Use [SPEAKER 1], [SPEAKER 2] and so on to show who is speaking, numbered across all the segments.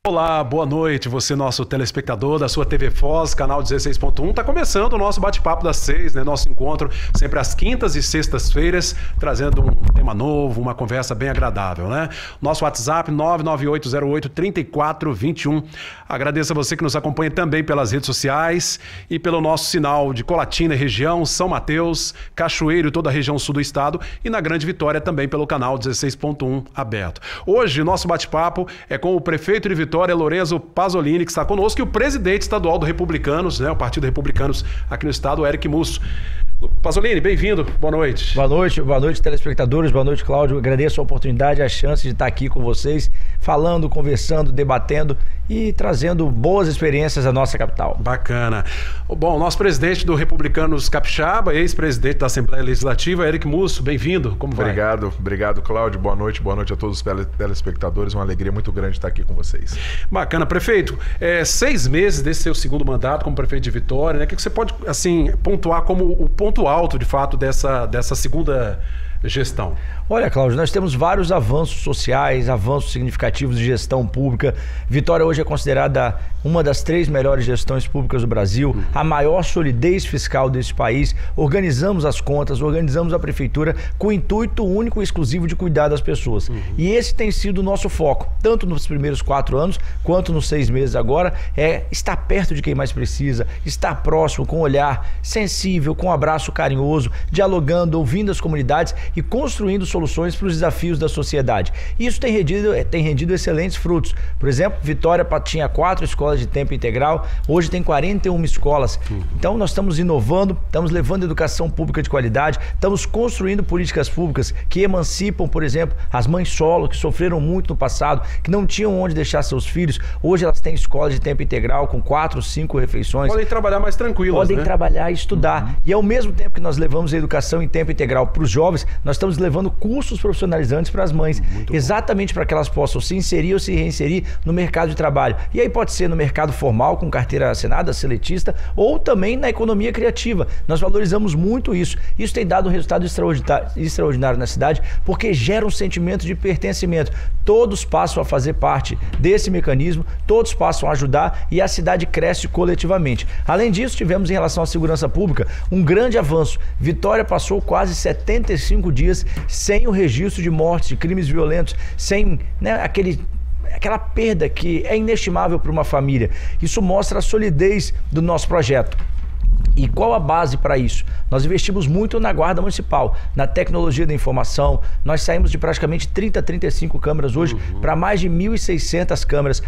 [SPEAKER 1] Olá, boa noite, você nosso telespectador da sua TV Foz, canal 16.1. Tá começando o nosso bate-papo das 6, né? Nosso encontro sempre às quintas e sextas-feiras, trazendo um tema novo, uma conversa bem agradável, né? Nosso WhatsApp 99808-3421. Agradeço a você que nos acompanha também pelas redes sociais e pelo nosso sinal de Colatina, região, São Mateus, Cachoeiro e toda a região sul do estado e na Grande Vitória também pelo canal 16.1 aberto. Hoje, nosso bate-papo é com o prefeito de Vitória, Lorenzo Pasolini, que está conosco, e o presidente estadual do Republicanos, né, o Partido Republicanos aqui no estado, Eric Musso. Pasolini, bem-vindo, boa noite.
[SPEAKER 2] Boa noite, telespectadores, boa noite, Cláudio. Agradeço a oportunidade, a chance de estar aqui com vocês, falando, conversando, debatendo e trazendo boas experiências à nossa capital.
[SPEAKER 1] Bacana. Bom, nosso presidente do Republicanos Capixaba, ex-presidente da Assembleia Legislativa, Eric Musso, bem-vindo, como vai?
[SPEAKER 3] Obrigado, Cláudio, boa noite a todos os telespectadores, uma alegria muito grande estar aqui com vocês.
[SPEAKER 1] Bacana. Prefeito, 6 meses desse seu segundo mandato como prefeito de Vitória, né? O que você pode, assim, pontuar como o ponto alto, de fato, dessa segunda gestão?
[SPEAKER 2] Olha, Cláudio, nós temos vários avanços sociais, avanços significativos de gestão pública. Vitória hoje é considerada uma das 3 melhores gestões públicas do Brasil, a maior solidez fiscal desse país. Organizamos as contas, organizamos a prefeitura com o intuito único e exclusivo de cuidar das pessoas. E esse tem sido o nosso foco, tanto nos primeiros 4 anos, quanto nos 6 meses agora, é estar perto de quem mais precisa, estar próximo, com um olhar sensível, com um abraço carinhoso, dialogando, ouvindo as comunidades e construindo soluções para os desafios da sociedade. Isso tem rendido excelentes frutos. Por exemplo, Vitória tinha 4 escolas de tempo integral, hoje tem 41 escolas. Então nós estamos inovando, estamos levando educação pública de qualidade, estamos construindo políticas públicas que emancipam, por exemplo, as mães solo, que sofreram muito no passado, que não tinham onde deixar seus filhos. Hoje elas têm escolas de tempo integral com 4, 5 refeições.
[SPEAKER 1] Podem trabalhar mais tranquilas,
[SPEAKER 2] Podem trabalhar e estudar. E ao mesmo tempo que nós levamos a educação em tempo integral para os jovens, nós estamos levando cursos profissionalizantes para as mães, exatamente para que elas possam se inserir ou se reinserir no mercado de trabalho. E aí pode ser no mercado formal, com carteira assinada, seletista, ou também na economia criativa. Nós valorizamos muito isso. Isso tem dado um resultado extraordinário na cidade, porque gera um sentimento de pertencimento. Todos passam a fazer parte desse mecanismo, todos passam a ajudar e a cidade cresce coletivamente. Além disso, tivemos em relação à segurança pública um grande avanço. Vitória passou quase 75 dias sem o registro de mortes, de crimes violentos, sem, né, aquela perda que é inestimável para uma família. Isso mostra a solidez do nosso projeto. E qual a base para isso? Nós investimos muito na Guarda Municipal, na tecnologia da informação. Nós saímos de praticamente 35 câmeras hoje para mais de 1.600 câmeras.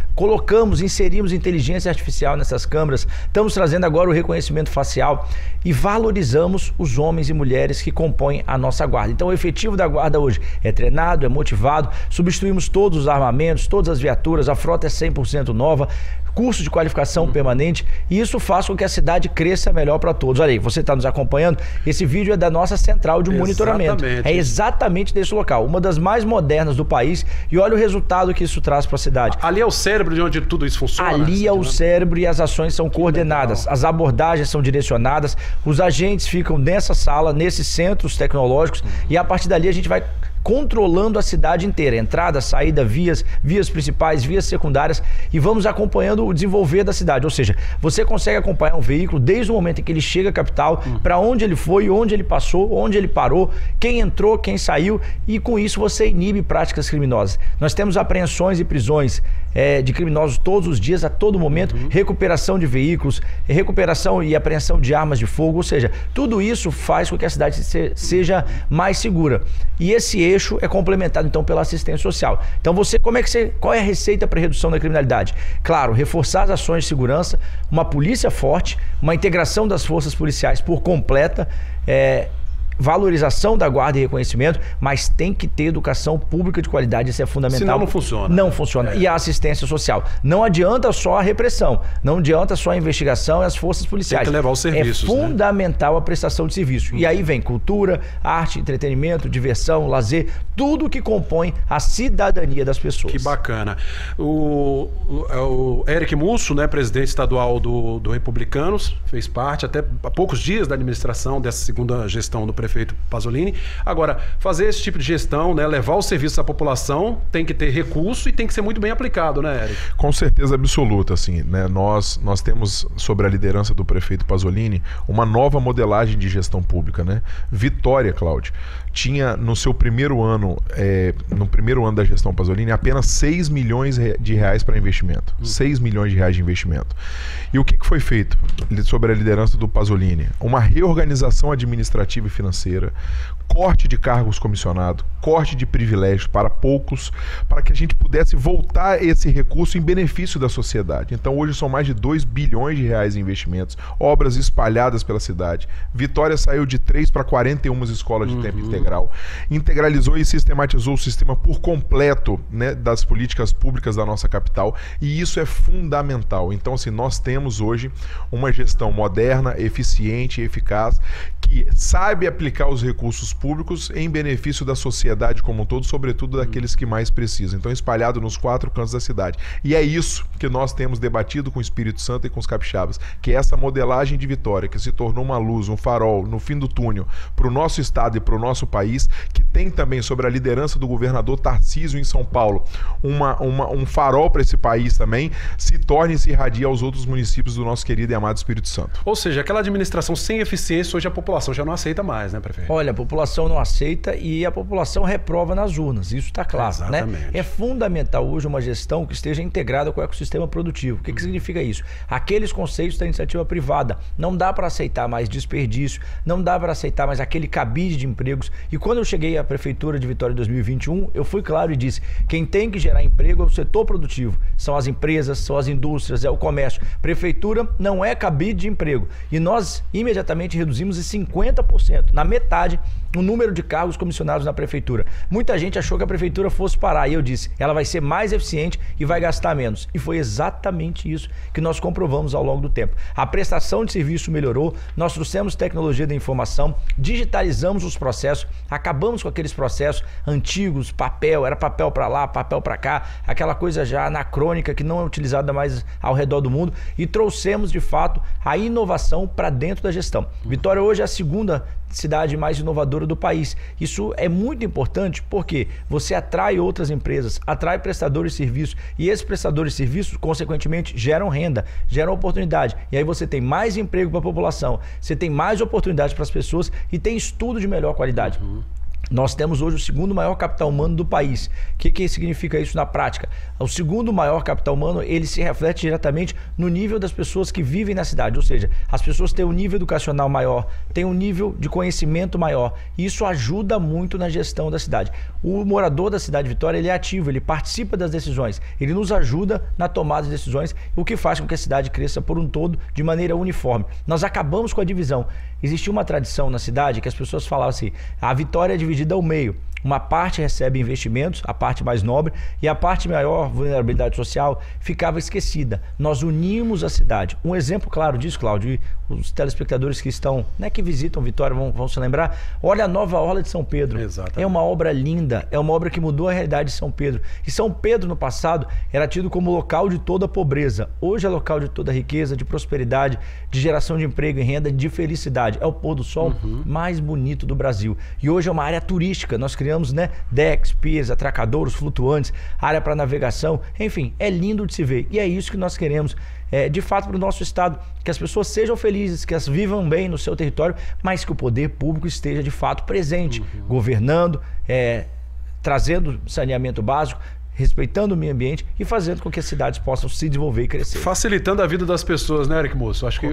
[SPEAKER 2] Inserimos inteligência artificial nessas câmeras. Estamos trazendo agora o reconhecimento facial e valorizamos os homens e mulheres que compõem a nossa guarda. Então o efetivo da guarda hoje é treinado, é motivado, substituímos todos os armamentos, todas as viaturas, a frota é 100% nova, curso de qualificação permanente, e isso faz com que a cidade cresça melhor para todos. Olha aí, você está nos acompanhando, esse vídeo é da nossa central de monitoramento. É exatamente desse local, uma das mais modernas do país, e olha o resultado que isso traz para a cidade.
[SPEAKER 1] Ali é o cérebro de onde tudo isso funciona?
[SPEAKER 2] Ali é o cérebro e as ações são coordenadas, as abordagens são direcionadas, os agentes ficam nessa sala, nesses centros tecnológicos, e a partir dali a gente vai controlando a cidade inteira, entrada, saída, vias principais, vias secundárias, e vamos acompanhando o desenvolver da cidade. Ou seja, você consegue acompanhar um veículo desde o momento em que ele chega à capital, para onde ele foi, onde ele passou, onde ele parou, quem entrou, quem saiu, e com isso você inibe práticas criminosas. Nós temos apreensões e prisões de criminosos todos os dias, a todo momento, recuperação de veículos, recuperação e apreensão de armas de fogo, ou seja, tudo isso faz com que a cidade seja mais segura. E esse eixo é complementado então pela assistência social. Então qual é a receita para a redução da criminalidade? Claro, reforçar as ações de segurança, uma polícia forte, uma integração das forças policiais por completa, valorização da guarda e reconhecimento, mas tem que ter educação pública de qualidade, isso é fundamental.
[SPEAKER 1] Senão não funciona.
[SPEAKER 2] Não funciona. E a assistência social. Não adianta só a repressão, não adianta só a investigação e as forças policiais.
[SPEAKER 1] Tem que levar os serviços,
[SPEAKER 2] é fundamental a prestação de serviço. E aí vem cultura, arte, entretenimento, diversão, lazer, tudo que compõe a cidadania das pessoas.
[SPEAKER 1] Que bacana. O Eric Musso, né, presidente estadual do Republicanos, fez parte até há poucos dias da administração dessa segunda gestão do prefeito prefeito Pasolini. Agora, fazer esse tipo de gestão, né, levar o serviço à população, tem que ter recurso e tem que ser muito bem aplicado, né, Eric?
[SPEAKER 3] Com certeza absoluta, assim, né? Nós temos, sobre a liderança do prefeito Pasolini, uma nova modelagem de gestão pública, né? Vitória, Cláudio, tinha no seu primeiro ano, no primeiro ano da gestão Pasolini, apenas 6 milhões de reais para investimento. 6 milhões de reais de investimento. E o que foi feito sobre a liderança do Pasolini? Uma reorganização administrativa e financeira, corte de cargos comissionados, corte de privilégios para poucos, para que a gente pudesse voltar esse recurso em benefício da sociedade. Então hoje são mais de 2 bilhões de reais em investimentos, obras espalhadas pela cidade. Vitória saiu de 3 para 41 escolas de tempo integral, integralizou e sistematizou o sistema por completo, né, das políticas públicas da nossa capital, e isso é fundamental. Então, assim, nós temos hoje uma gestão moderna, eficiente e eficaz, que sabe aplicar os recursos públicos em benefício da sociedade como um todo, sobretudo daqueles que mais precisam. Então, espalhado nos 4 cantos da cidade. E é isso que nós temos debatido com o Espírito Santo e com os capixabas, que é essa modelagem de Vitória, que se tornou uma luz, um farol no fim do túnel para o nosso estado e para o nosso país, que tem também sobre a liderança do governador Tarcísio em São Paulo, um farol para esse país também, se torne e se irradia aos outros municípios do nosso querido e amado Espírito Santo.
[SPEAKER 1] Ou seja, aquela administração sem eficiência, hoje a população já não aceita mais, né, prefeito?
[SPEAKER 2] Olha, a população não aceita e a população reprova nas urnas, isso está claro,
[SPEAKER 1] exatamente,
[SPEAKER 2] né? É fundamental hoje uma gestão que esteja integrada com o ecossistema produtivo. O que significa isso? Aqueles conceitos da iniciativa privada. Não dá para aceitar mais desperdício, não dá para aceitar mais aquele cabide de empregos. E quando eu cheguei à Prefeitura de Vitória em 2021, eu fui claro e disse, quem tem que gerar emprego é o setor produtivo. São as empresas, são as indústrias, é o comércio. Prefeitura não é cabide de emprego. E nós imediatamente reduzimos em 50%, na metade, o número de cargos comissionados na prefeitura. Muita gente achou que a prefeitura fosse parar e eu disse, ela vai ser mais eficiente e vai gastar menos. E foi exatamente isso que nós comprovamos ao longo do tempo. A prestação de serviço melhorou, nós trouxemos tecnologia da informação, digitalizamos os processos, acabamos com aqueles processos antigos, papel, era papel para lá, papel para cá, aquela coisa já anacrônica que não é utilizada mais ao redor do mundo, e trouxemos de fato a inovação para dentro da gestão. Vitória hoje é a segunda cidade mais inovadora do país. Isso é muito importante porque você atrai outras empresas, atrai prestadores de serviços e esses prestadores de serviços, consequentemente, geram renda, geram oportunidade. E aí você tem mais emprego para a população, você tem mais oportunidade para as pessoas e tem estudo de melhor qualidade. Nós temos hoje o segundo maior capital humano do país. O que significa isso na prática? O segundo maior capital humano, ele se reflete diretamente no nível das pessoas que vivem na cidade. Ou seja, as pessoas têm um nível educacional maior, têm um nível de conhecimento maior. E isso ajuda muito na gestão da cidade. O morador da cidade de Vitória, ele é ativo, ele participa das decisões. Ele nos ajuda na tomada de decisões, o que faz com que a cidade cresça por um todo de maneira uniforme. Nós acabamos com a divisão. Existia uma tradição na cidade que as pessoas falavam assim, a Vitória é dividida ao meio. Uma parte recebe investimentos, a parte mais nobre, e a parte maior, vulnerabilidade social, ficava esquecida. Nós unimos a cidade. Um exemplo claro disso, Cláudio, e os telespectadores que estão, né, que visitam Vitória vão se lembrar, olha a nova Orla de São Pedro.
[SPEAKER 1] Exatamente.
[SPEAKER 2] É uma obra linda, é uma obra que mudou a realidade de São Pedro. E São Pedro, no passado, era tido como local de toda a pobreza. Hoje é local de toda a riqueza, de prosperidade, de geração de emprego e renda, de felicidade. É o pôr do sol mais bonito do Brasil. E hoje é uma área turística. Nós criamos, né, decks, piers, atracadouros flutuantes, área para navegação, enfim, é lindo de se ver. E é isso que nós queremos, de fato, para o nosso estado, que as pessoas sejam felizes, que elas vivam bem no seu território, mas que o poder público esteja de fato presente, governando, trazendo saneamento básico, respeitando o meio ambiente e fazendo com que as cidades possam se desenvolver e crescer.
[SPEAKER 1] Facilitando a vida das pessoas, né, Eric Moço? Acho que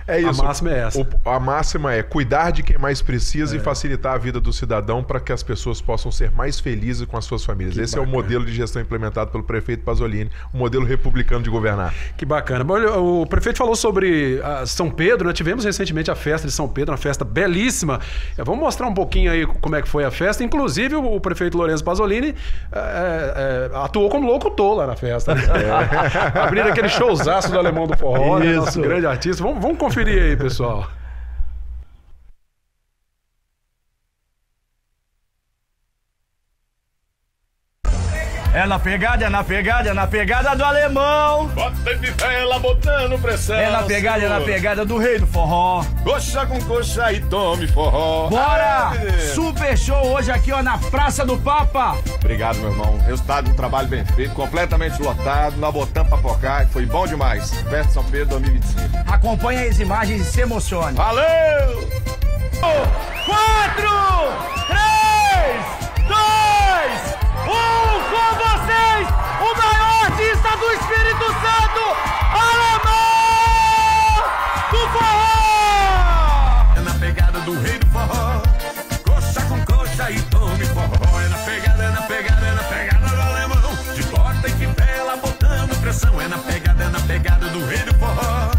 [SPEAKER 3] É isso.
[SPEAKER 1] A máxima é essa.
[SPEAKER 3] A máxima é cuidar de quem mais precisa e facilitar a vida do cidadão para que as pessoas possam ser mais felizes com as suas famílias. Esse é o modelo de gestão implementado pelo prefeito Pasolini, o modelo republicano de governar.
[SPEAKER 1] Que bacana. O prefeito falou sobre São Pedro, né? Tivemos recentemente a festa de São Pedro, uma festa belíssima. Vamos mostrar um pouquinho aí como é que foi a festa. Inclusive, o prefeito Lourenço Pasolini atuou como locutor lá na festa. Né? Abrindo aquele showzaço do Alemão do Forró, né? Nosso grande artista. Vamos conferir aí, pessoal.
[SPEAKER 2] É na pegada, é na pegada, é na pegada do alemão.
[SPEAKER 4] Bota de vela botando pressão.
[SPEAKER 2] É na pegada, é na pegada do rei do forró.
[SPEAKER 4] Coxa com coxa e tome forró.
[SPEAKER 2] Bora! Super show hoje aqui, ó, na Praça do Papa.
[SPEAKER 4] Obrigado, meu irmão. Resultado de um trabalho bem feito, completamente lotado, na Botão Papocar, foi bom demais. Festa São Pedro 2025.
[SPEAKER 2] Acompanhe as imagens e se emocione.
[SPEAKER 4] Valeu!
[SPEAKER 2] 4, 3, 2, 1, com vocês, o maior artista do Espírito Santo, Alemão do Forró!
[SPEAKER 4] É na pegada do rei do forró, coxa com coxa e tome forró. É na pegada, é na pegada, é na pegada do alemão, de bota e que vela botando pressão. É na pegada do rei do forró,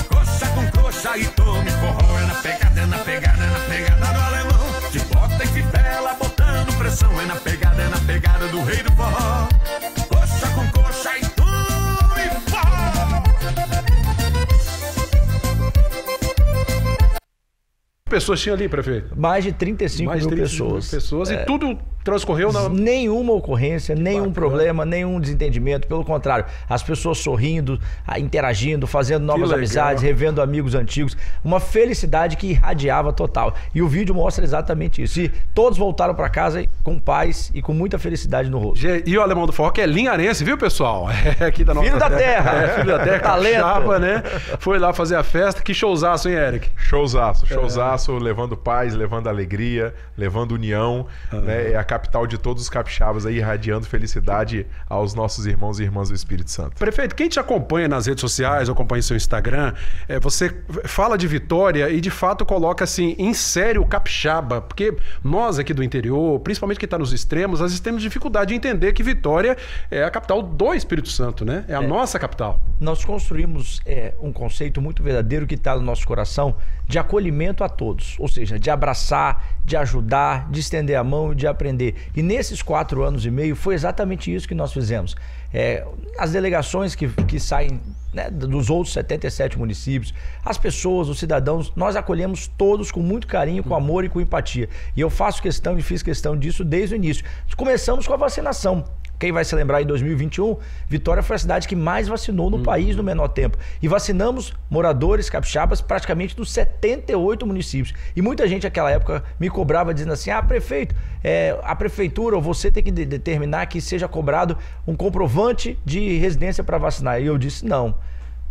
[SPEAKER 4] coxa com coxa e tome forró. É na pegada, é na pegada, é na pegada do alemão, de bota e que vela botando pressão. É na pegada do rei do forró, coxa com coxa e tome forró.
[SPEAKER 1] Pessoas tinham ali, prefeito?
[SPEAKER 2] Mais de 35 mil pessoas.
[SPEAKER 1] E tudo transcorreu na...
[SPEAKER 2] Nenhuma ocorrência, nenhum problema, nenhum desentendimento. Pelo contrário, as pessoas sorrindo, interagindo, fazendo novas amizades, revendo amigos antigos. Uma felicidade que irradiava total. E o vídeo mostra exatamente isso. E todos voltaram para casa com paz e com muita felicidade no rosto.
[SPEAKER 1] E o Alemão do Forró, que é linharense, viu, pessoal? É aqui da nossa
[SPEAKER 2] filho da terra.
[SPEAKER 1] É, filho da terra, capixaba, né? Foi lá fazer a festa. Que showzaço, hein, Eric?
[SPEAKER 3] Showzaço, levando paz, levando alegria, levando união, né? É a capital de todos os capixabas aí, irradiando felicidade aos nossos irmãos e irmãs do Espírito Santo.
[SPEAKER 1] Prefeito, quem te acompanha nas redes sociais, ou acompanha seu Instagram, você fala de Vitória e de fato coloca assim, em sério, o capixaba, porque nós aqui do interior, principalmente quem está nos extremos, às vezes temos dificuldade de entender que Vitória é a capital do Espírito Santo, né? É a nossa capital.
[SPEAKER 2] Nós construímos um conceito muito verdadeiro que está no nosso coração de acolhimento a todos, ou seja, de abraçar, de ajudar, de estender a mão e de aprender. E nesses 4 anos e meio foi exatamente isso que nós fizemos. As delegações que saem, né, dos outros 77 municípios, as pessoas, os cidadãos, nós acolhemos todos com muito carinho, com amor e com empatia. E eu faço questão e fiz questão disso desde o início. Começamos com a vacinação. Quem vai se lembrar, em 2021, Vitória foi a cidade que mais vacinou no país no menor tempo. E vacinamos moradores capixabas praticamente dos 78 municípios. E muita gente naquela época me cobrava dizendo assim, prefeito, a prefeitura ou você tem que determinar que seja cobrado um comprovante de residência para vacinar. E eu disse, não,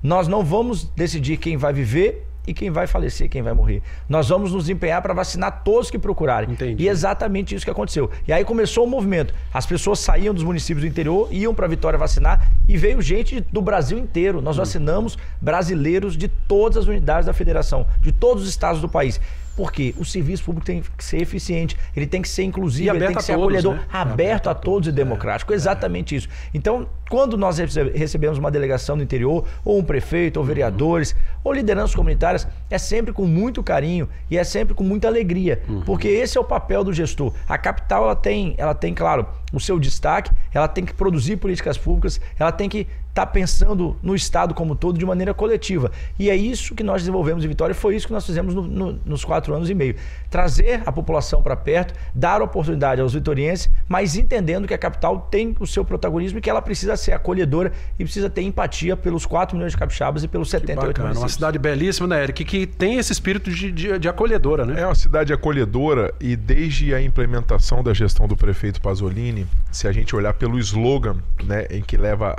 [SPEAKER 2] nós não vamos decidir quem vai viver e quem vai falecer, quem vai morrer. Nós vamos nos empenhar para vacinar todos que procurarem.
[SPEAKER 1] Entendi.
[SPEAKER 2] E é exatamente isso que aconteceu. E aí começou o movimento. As pessoas saíam dos municípios do interior, iam para Vitória vacinar e veio gente do Brasil inteiro. Nós vacinamos brasileiros de todas as unidades da federação, de todos os estados do país. Porque o serviço público tem que ser eficiente, ele tem que ser inclusivo, ele tem que ser acolhedor, né? Aberto a todos e democrático. Exatamente isso. Então, quando nós recebemos uma delegação do interior, ou um prefeito, ou vereadores, ou lideranças comunitárias, é sempre com muito carinho e é sempre com muita alegria. Porque esse é o papel do gestor. A capital, ela tem, claro, o seu destaque, ela tem que produzir políticas públicas, ela tem que estar pensando no Estado como um todo de maneira coletiva. E é isso que nós desenvolvemos em Vitória, foi isso que nós fizemos nos 4 anos e meio. Trazer a população para perto, dar oportunidade aos vitorienses, mas entendendo que a capital tem o seu protagonismo e que ela precisa ser acolhedora e precisa ter empatia pelos 4 milhões de capixabas e pelos 78 municípios.
[SPEAKER 1] Uma cidade belíssima, né, Eric? Que tem esse espírito de acolhedora, né?
[SPEAKER 3] É uma cidade acolhedora e desde a implementação da gestão do prefeito Pasolini, se a gente olhar pelo slogan, né, em que leva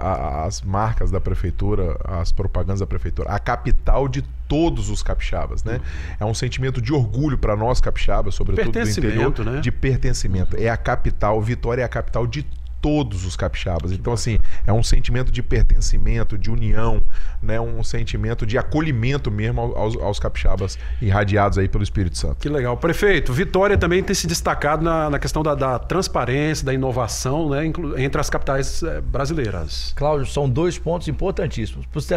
[SPEAKER 3] as marcas da prefeitura, as propagandas da prefeitura, a capital de todos os capixabas, né? É um sentimento de orgulho para nós capixabas, sobretudo do interior,
[SPEAKER 1] né?
[SPEAKER 3] De pertencimento. É a capital, Vitória é a capital de todos os capixabas. Então, assim, é um sentimento de pertencimento, de união, né? Um sentimento de acolhimento mesmo aos capixabas irradiados aí pelo Espírito Santo.
[SPEAKER 1] Que legal. Prefeito, Vitória também tem se destacado na questão da transparência, da inovação, né? Entre as capitais brasileiras.
[SPEAKER 2] Cláudio, são 2 pontos importantíssimos para os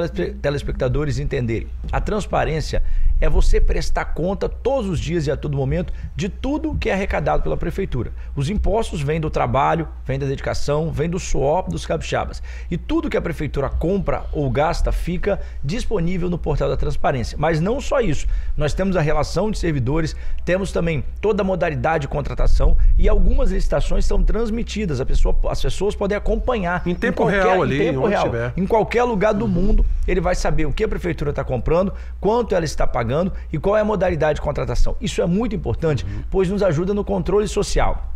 [SPEAKER 2] telespectadores entenderem. A transparência é você prestar conta todos os dias e a todo momento de tudo que é arrecadado pela prefeitura. Os impostos vêm do trabalho, vêm da dedicação dedicação, vem do suor dos capixabas. E tudo que a prefeitura compra ou gasta fica disponível no portal da transparência. Mas não só isso, nós temos a relação de servidores, temos também toda a modalidade de contratação e algumas licitações são transmitidas, as pessoas podem acompanhar
[SPEAKER 1] em tempo real ali,
[SPEAKER 2] em tempo real, em qualquer lugar do mundo, ele vai saber o que a prefeitura está comprando, quanto ela está pagando e qual é a modalidade de contratação. Isso é muito importante, pois nos ajuda no controle social.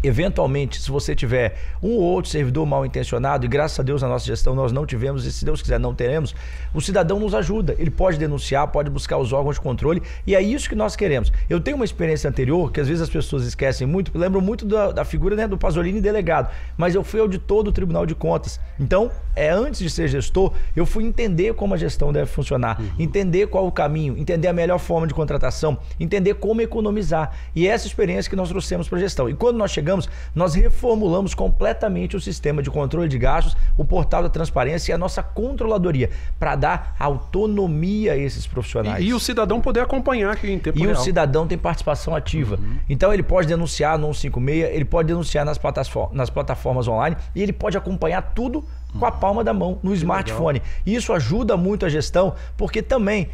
[SPEAKER 2] Eventualmente, se você tiver um ou outro servidor mal intencionado, e graças a Deus na nossa gestão nós não tivemos, e se Deus quiser não teremos, o cidadão nos ajuda. Ele pode denunciar, pode buscar os órgãos de controle, e é isso que nós queremos. Eu tenho uma experiência anterior, que às vezes as pessoas esquecem muito, lembro muito da figura, né, do Pasolini delegado, mas eu fui auditor do Tribunal de Contas. Então, antes de ser gestor, eu fui entender como a gestão deve funcionar, entender qual o caminho, entender a melhor forma de contratação, entender como economizar. E essa experiência que nós trouxemos para a gestão. E quando nós chegamos, nós reformulamos completamente o sistema de controle de gastos, o portal da transparência e a nossa controladoria, para dar autonomia a esses profissionais.
[SPEAKER 1] E o cidadão poder acompanhar aqui em tempo real.
[SPEAKER 2] E o cidadão tem participação ativa. Então ele pode denunciar no 156, ele pode denunciar nas plataformas online e ele pode acompanhar tudo com a palma da mão, no smartphone. E isso ajuda muito a gestão, porque também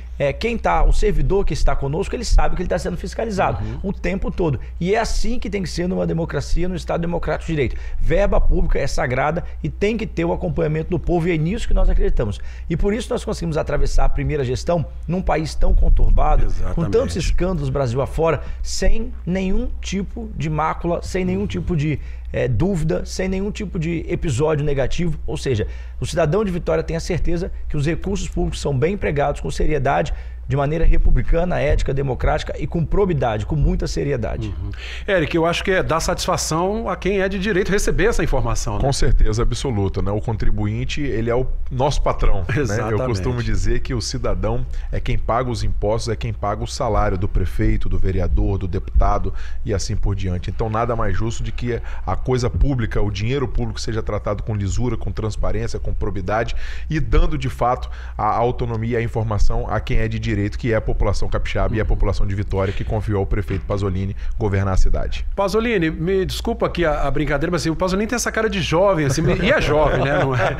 [SPEAKER 2] o servidor que está conosco, ele sabe que ele está sendo fiscalizado o tempo todo. E é assim que tem que ser numa democracia, no Estado Democrático de Direito. Verba pública é sagrada e tem que ter o acompanhamento do povo, e é nisso que nós acreditamos. E por isso nós conseguimos atravessar a primeira gestão num país tão conturbado, com tantos escândalos Brasil afora, sem nenhum tipo de mácula, sem nenhum tipo de dúvida, sem nenhum tipo de episódio negativo. Ou seja, o cidadão de Vitória tem a certeza que os recursos públicos são bem empregados, com seriedade, de maneira republicana, ética, democrática e com probidade, com muita seriedade.
[SPEAKER 1] Éric, eu acho que dá satisfação a quem é de direito receber essa informação. Né?
[SPEAKER 3] Com certeza absoluta, né? O contribuinte, ele é o nosso patrão. Né? Eu costumo dizer que o cidadão é quem paga os impostos, é quem paga o salário do prefeito, do vereador, do deputado e assim por diante. Então nada mais justo de que a coisa pública, o dinheiro público seja tratado com lisura, com transparência, com probidade e dando de fato a autonomia e a informação a quem é de direito, que é a população capixaba e a população de Vitória, que confiou ao prefeito Pasolini governar a cidade.
[SPEAKER 1] Pasolini, me desculpa aqui a brincadeira, mas assim, o Pasolini tem essa cara de jovem, assim, e é jovem, né? Não é?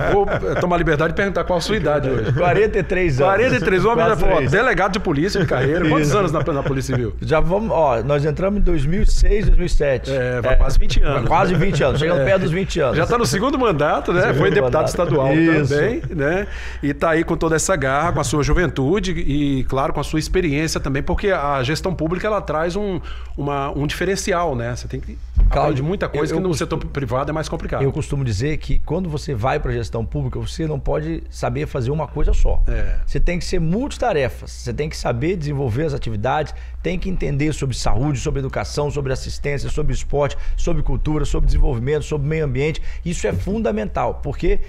[SPEAKER 1] Eu vou tomar a liberdade de perguntar qual a sua idade hoje.
[SPEAKER 2] 43 anos.
[SPEAKER 1] 43, o homem já foi delegado de polícia de carreira. Quantos anos na Polícia Civil?
[SPEAKER 2] Já vamos, nós entramos em 2006, 2007.
[SPEAKER 1] Quase 20 anos.
[SPEAKER 2] Quase 20 anos, chegando perto dos 20 anos.
[SPEAKER 1] Já está no segundo mandato, né? Foi deputado estadual também, né? E está aí com toda essa garra, com a sua juventude e, claro, com a sua experiência também, porque a gestão pública, ela traz um diferencial, né? Você tem que falar de muita coisa que no setor privado é mais complicado.
[SPEAKER 2] Eu costumo dizer que quando você vai para a gestão pública, você não pode saber fazer uma coisa só. Você tem que ser multitarefas, você tem que saber desenvolver as atividades, tem que entender sobre saúde, sobre educação, sobre assistência, sobre esporte, sobre cultura, sobre desenvolvimento, sobre meio ambiente. Isso é fundamental, porque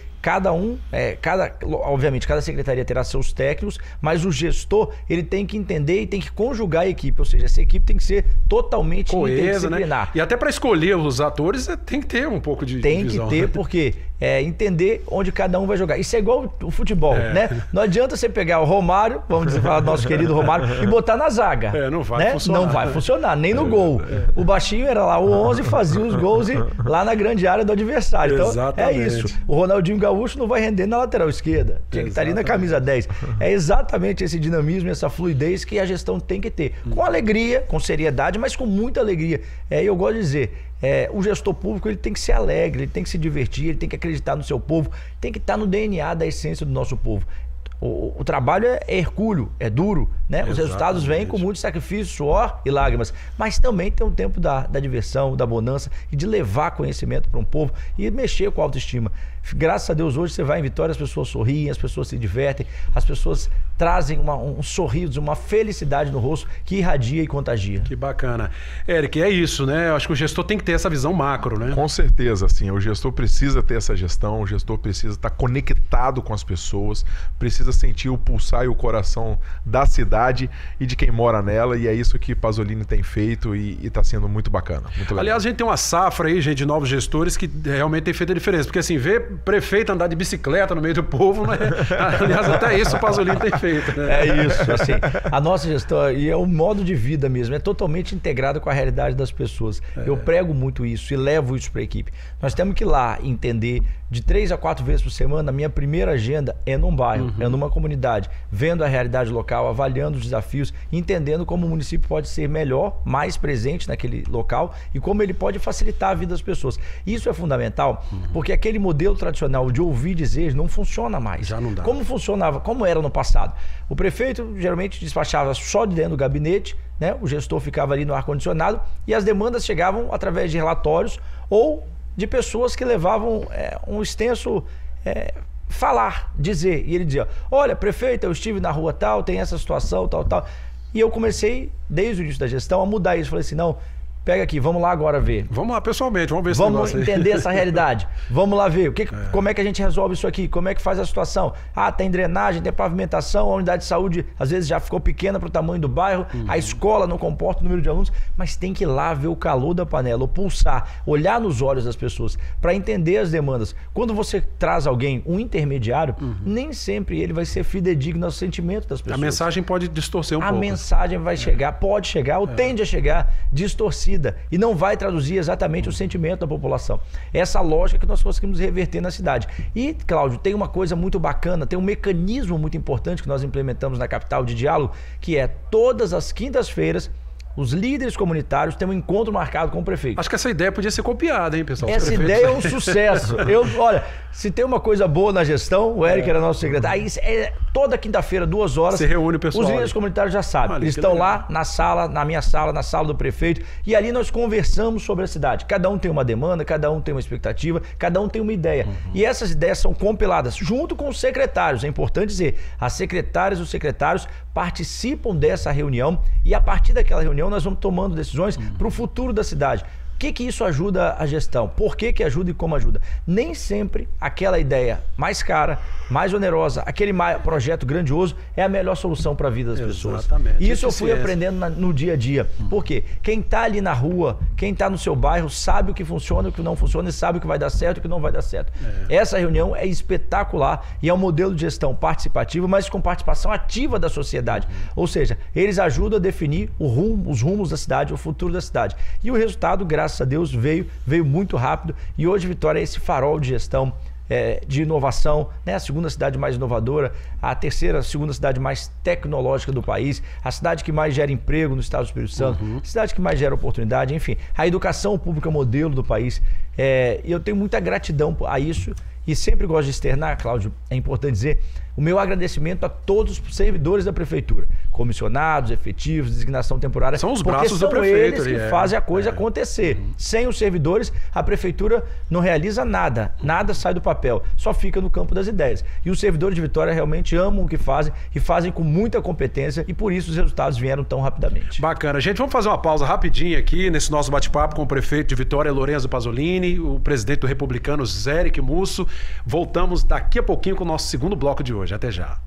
[SPEAKER 2] obviamente, cada secretaria terá seus técnicos, mas o gestor, ele tem que entender e tem que conjugar a equipe, ou seja, essa equipe tem que ser totalmente
[SPEAKER 1] coesa, né? E até para escolher os atores, tem que ter um pouco de
[SPEAKER 2] Tem
[SPEAKER 1] visão,
[SPEAKER 2] que ter,
[SPEAKER 1] né?
[SPEAKER 2] porque entender onde cada um vai jogar. Isso é igual o futebol, né? Não adianta você pegar o Romário, vamos dizer, falar do nosso querido Romário, e botar na zaga.
[SPEAKER 1] Não vai funcionar.
[SPEAKER 2] Não vai funcionar, nem no gol. O baixinho era lá o 11, fazia os gols lá na grande área do adversário. Então,
[SPEAKER 1] exatamente.
[SPEAKER 2] É isso. O Ronaldinho Gaúcho não vai render na lateral esquerda. Tinha que estar ali na camisa 10. É exatamente esse dinamismo, essa fluidez que a gestão tem que ter. Com alegria, com seriedade, mas com muita alegria. Eu gosto de dizer, o gestor público, ele tem que ser alegre, ele tem que se divertir, ele tem que acreditar no seu povo, tem que estar no DNA da essência do nosso povo. O trabalho é hercúleo, é duro, né? Os resultados vêm com muito sacrifício, suor e lágrimas, mas também tem um tempo da diversão, da bonança e de levar conhecimento para um povo e mexer com a autoestima. Graças a Deus, hoje você vai em Vitória, as pessoas sorriem, as pessoas se divertem, as pessoas trazem um sorriso, uma felicidade no rosto que irradia e contagia.
[SPEAKER 1] Que bacana. Éric, é isso, né? Eu acho que o gestor tem que ter essa visão macro, né?
[SPEAKER 3] Com certeza, assim, o gestor precisa ter essa gestão, o gestor precisa estar conectado com as pessoas, precisa sentir o pulsar e o coração da cidade e de quem mora nela, e é isso que Pasolini tem feito e está sendo muito bacana. Muito legal.
[SPEAKER 1] Aliás, a gente tem uma safra aí, gente, de novos gestores que realmente tem feito a diferença, porque assim, ver prefeito andar de bicicleta no meio do povo, né? Aliás, até isso o Pasolini tem feito. prefeito, né?
[SPEAKER 2] É isso, assim, a nossa gestão, e é o modo de vida mesmo, é totalmente integrado com a realidade das pessoas. Eu prego muito isso e levo isso para a equipe. Nós temos que ir lá entender, de 3 a 4 vezes por semana, a minha primeira agenda é num bairro, é numa comunidade, vendo a realidade local, avaliando os desafios, entendendo como o município pode ser melhor, mais presente naquele local e como ele pode facilitar a vida das pessoas. Isso é fundamental, porque aquele modelo tradicional de ouvir dizer não funciona mais.
[SPEAKER 1] Já não dá.
[SPEAKER 2] Como funcionava, como era no passado? O prefeito geralmente despachava só de dentro do gabinete, né? O gestor ficava ali no ar-condicionado e as demandas chegavam através de relatórios ou de pessoas que levavam um extenso falar, dizer. E ele dizia, olha, prefeito, eu estive na rua tal, tem essa situação, tal, tal. E eu comecei, desde o início da gestão, a mudar isso. Falei assim, não, pega aqui, vamos lá agora ver.
[SPEAKER 1] Vamos lá pessoalmente, vamos ver esse
[SPEAKER 2] Vamos
[SPEAKER 1] negócio aí.
[SPEAKER 2] entender essa realidade. Vamos lá ver. Como é que a gente resolve isso aqui? Como é que faz a situação? Ah, tem drenagem, tem pavimentação, a unidade de saúde às vezes já ficou pequena para o tamanho do bairro, a escola não comporta o número de alunos, mas tem que ir lá ver o calor da panela, o pulsar, olhar nos olhos das pessoas para entender as demandas. Quando você traz alguém, um intermediário, nem sempre ele vai ser fidedigno aos sentimentos das pessoas.
[SPEAKER 1] A mensagem pode distorcer um pouco.
[SPEAKER 2] A mensagem vai chegar, pode chegar, ou tende a chegar distorcida e não vai traduzir exatamente o sentimento da população. Essa lógica que nós conseguimos reverter na cidade. E, Cláudio, tem uma coisa muito bacana, tem um mecanismo muito importante que nós implementamos na capital de diálogo, que é todas as quintas-feiras os líderes comunitários têm um encontro marcado com o prefeito.
[SPEAKER 1] Acho que essa ideia podia ser copiada, hein, pessoal?
[SPEAKER 2] Essa ideia é um sucesso. Olha, se tem uma coisa boa na gestão, o Eric era nosso secretário, aí toda quinta-feira, 2 horas,
[SPEAKER 1] você reúne o pessoal.
[SPEAKER 2] Os líderes comunitários já sabem. Eles estão lá na sala, na minha sala, na sala do prefeito, e ali nós conversamos sobre a cidade. Cada um tem uma demanda, cada um tem uma expectativa, cada um tem uma ideia. E essas ideias são compiladas junto com os secretários. É importante dizer, as secretárias e os secretários participam dessa reunião e a partir daquela reunião nós vamos tomando decisões para o futuro da cidade. O que isso ajuda a gestão? Por que ajuda e como ajuda? Nem sempre aquela ideia mais cara, mais onerosa, aquele projeto grandioso é a melhor solução para a vida das pessoas.
[SPEAKER 1] Exatamente.
[SPEAKER 2] E isso eu fui aprendendo no dia a dia. Por quê? Quem está ali na rua, quem está no seu bairro, sabe o que funciona e o que não funciona e sabe o que vai dar certo e o que não vai dar certo. Essa reunião é espetacular e é um modelo de gestão participativa, mas com participação ativa da sociedade. Ou seja, eles ajudam a definir os rumos da cidade, o futuro da cidade. E o resultado, graças a Deus, veio muito rápido e hoje Vitória é esse farol de gestão, de inovação, né? A segunda cidade mais inovadora, a segunda cidade mais tecnológica do país, a cidade que mais gera emprego no estado do Espírito Santo, a cidade que mais gera oportunidade, enfim, a educação pública modelo do país. E eu tenho muita gratidão a isso e sempre gosto de externar, Cláudio, é importante dizer, o meu agradecimento a todos os servidores da prefeitura, comissionados, efetivos, designação temporária.
[SPEAKER 1] São os braços do prefeito.
[SPEAKER 2] Eles que fazem a coisa acontecer. Sem os servidores, a prefeitura não realiza nada. Nada sai do papel. Só fica no campo das ideias. E os servidores de Vitória realmente amam o que fazem e fazem com muita competência e por isso os resultados vieram tão rapidamente.
[SPEAKER 1] Bacana. Gente, vamos fazer uma pausa rapidinha aqui nesse nosso bate-papo com o prefeito de Vitória, Lorenzo Pasolini, o presidente do Republicanos, Eric Musso. Voltamos daqui a pouquinho com o nosso segundo bloco de hoje. Até já.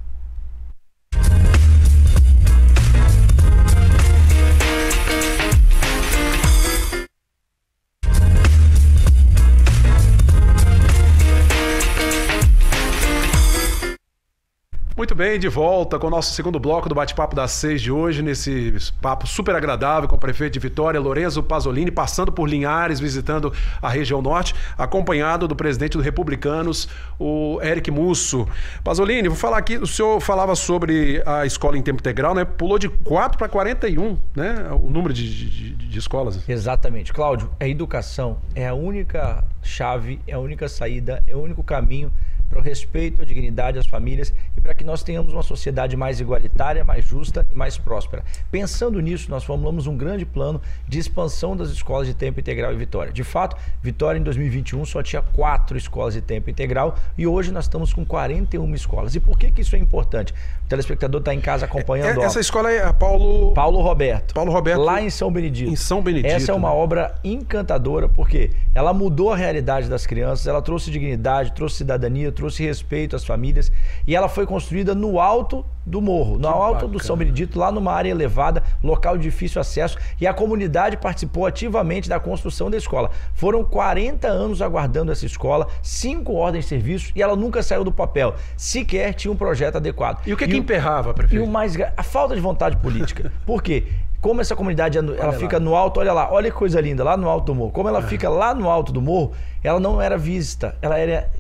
[SPEAKER 1] Muito bem, de volta com o nosso segundo bloco do Bate-Papo das 6 de hoje, nesse papo super agradável com o prefeito de Vitória, Lorenzo Pasolini, passando por Linhares, visitando a região norte, acompanhado do presidente do Republicanos, o Eric Musso. Pasolini, vou falar aqui, o senhor falava sobre a escola em tempo integral, né? Pulou de 4 para 41, né? O número de escolas.
[SPEAKER 2] Exatamente. Cláudio, a educação é a única chave, é a única saída, é o único caminho para o respeito à dignidade das famílias e para que nós tenhamos uma sociedade mais igualitária, mais justa e mais próspera. Pensando nisso, nós formulamos um grande plano de expansão das escolas de tempo integral em Vitória. De fato, Vitória em 2021 só tinha 4 escolas de tempo integral e hoje nós estamos com 41 escolas. E por que isso é importante? O telespectador está em casa acompanhando.
[SPEAKER 1] Essa escola é a Paulo
[SPEAKER 2] Roberto.
[SPEAKER 1] Paulo Roberto.
[SPEAKER 2] Lá em São Benedito.
[SPEAKER 1] Em São Benedito.
[SPEAKER 2] Essa é uma obra encantadora porque ela mudou a realidade das crianças, ela trouxe dignidade, trouxe cidadania, trouxe respeito às famílias. E ela foi construída no alto do morro, no alto do São Benedito, lá numa área elevada, local de difícil acesso. E a comunidade participou ativamente da construção da escola. Foram 40 anos aguardando essa escola, 5 ordens de serviço, e ela nunca saiu do papel. Sequer tinha um projeto adequado.
[SPEAKER 1] E o que emperrava, prefeito?
[SPEAKER 2] E o mais... a falta de vontade política. Por quê? Como essa comunidade ela fica no alto, olha lá, olha que coisa linda, lá no alto do morro. Como ela fica lá no alto do morro, ela não era vista,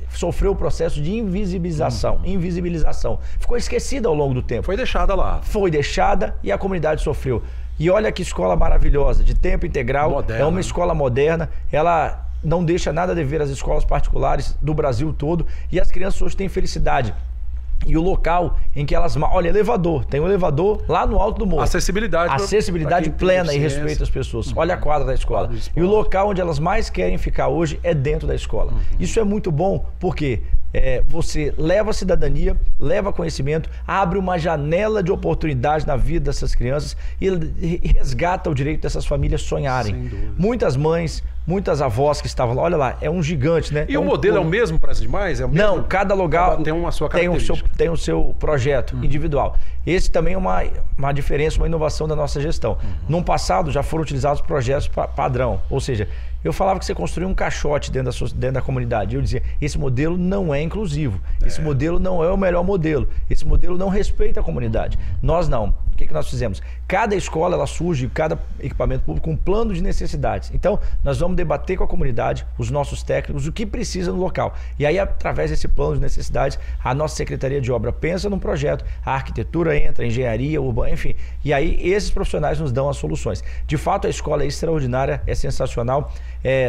[SPEAKER 2] sofreu o processo de invisibilização. Ficou esquecida ao longo do tempo.
[SPEAKER 1] Foi deixada lá.
[SPEAKER 2] Foi deixada e a comunidade sofreu. E olha que escola maravilhosa, de tempo integral, moderna. É uma escola moderna, ela não deixa nada a dever às escolas particulares do Brasil todo, e as crianças hoje têm felicidade. E o local em que elas... Olha, elevador. Tem um elevador lá no alto do morro. Acessibilidade plena e respeito às pessoas. Olha a quadra da escola. E o local onde elas mais querem ficar hoje é dentro da escola. Isso é muito bom porque você leva a cidadania, leva conhecimento, abre uma janela de oportunidade na vida dessas crianças e resgata o direito dessas famílias sonharem. Muitas mães, muitas avós que estavam lá, olha lá, é um gigante, né?
[SPEAKER 1] E o modelo é o mesmo para as demais? É o mesmo?
[SPEAKER 2] Não, cada lugar
[SPEAKER 1] tem uma sua característica.
[SPEAKER 2] Tem o seu projeto individual. Esse também é uma diferença, uma inovação da nossa gestão. No passado já foram utilizados projetos padrão, ou seja, eu falava que você construía um caixote dentro da comunidade. Eu dizia, esse modelo não é inclusivo. Esse modelo não é o melhor modelo. Esse modelo não respeita a comunidade. Nós não. O que nós fizemos? Cada escola, ela surge, cada equipamento público, com um plano de necessidades. Então, nós vamos debater com a comunidade, os nossos técnicos, o que precisa no local. E aí, através desse plano de necessidades, a nossa Secretaria de Obra pensa num projeto, a arquitetura entra, a engenharia, urbana, enfim. E aí, esses profissionais nos dão as soluções. De fato, a escola é extraordinária, é sensacional.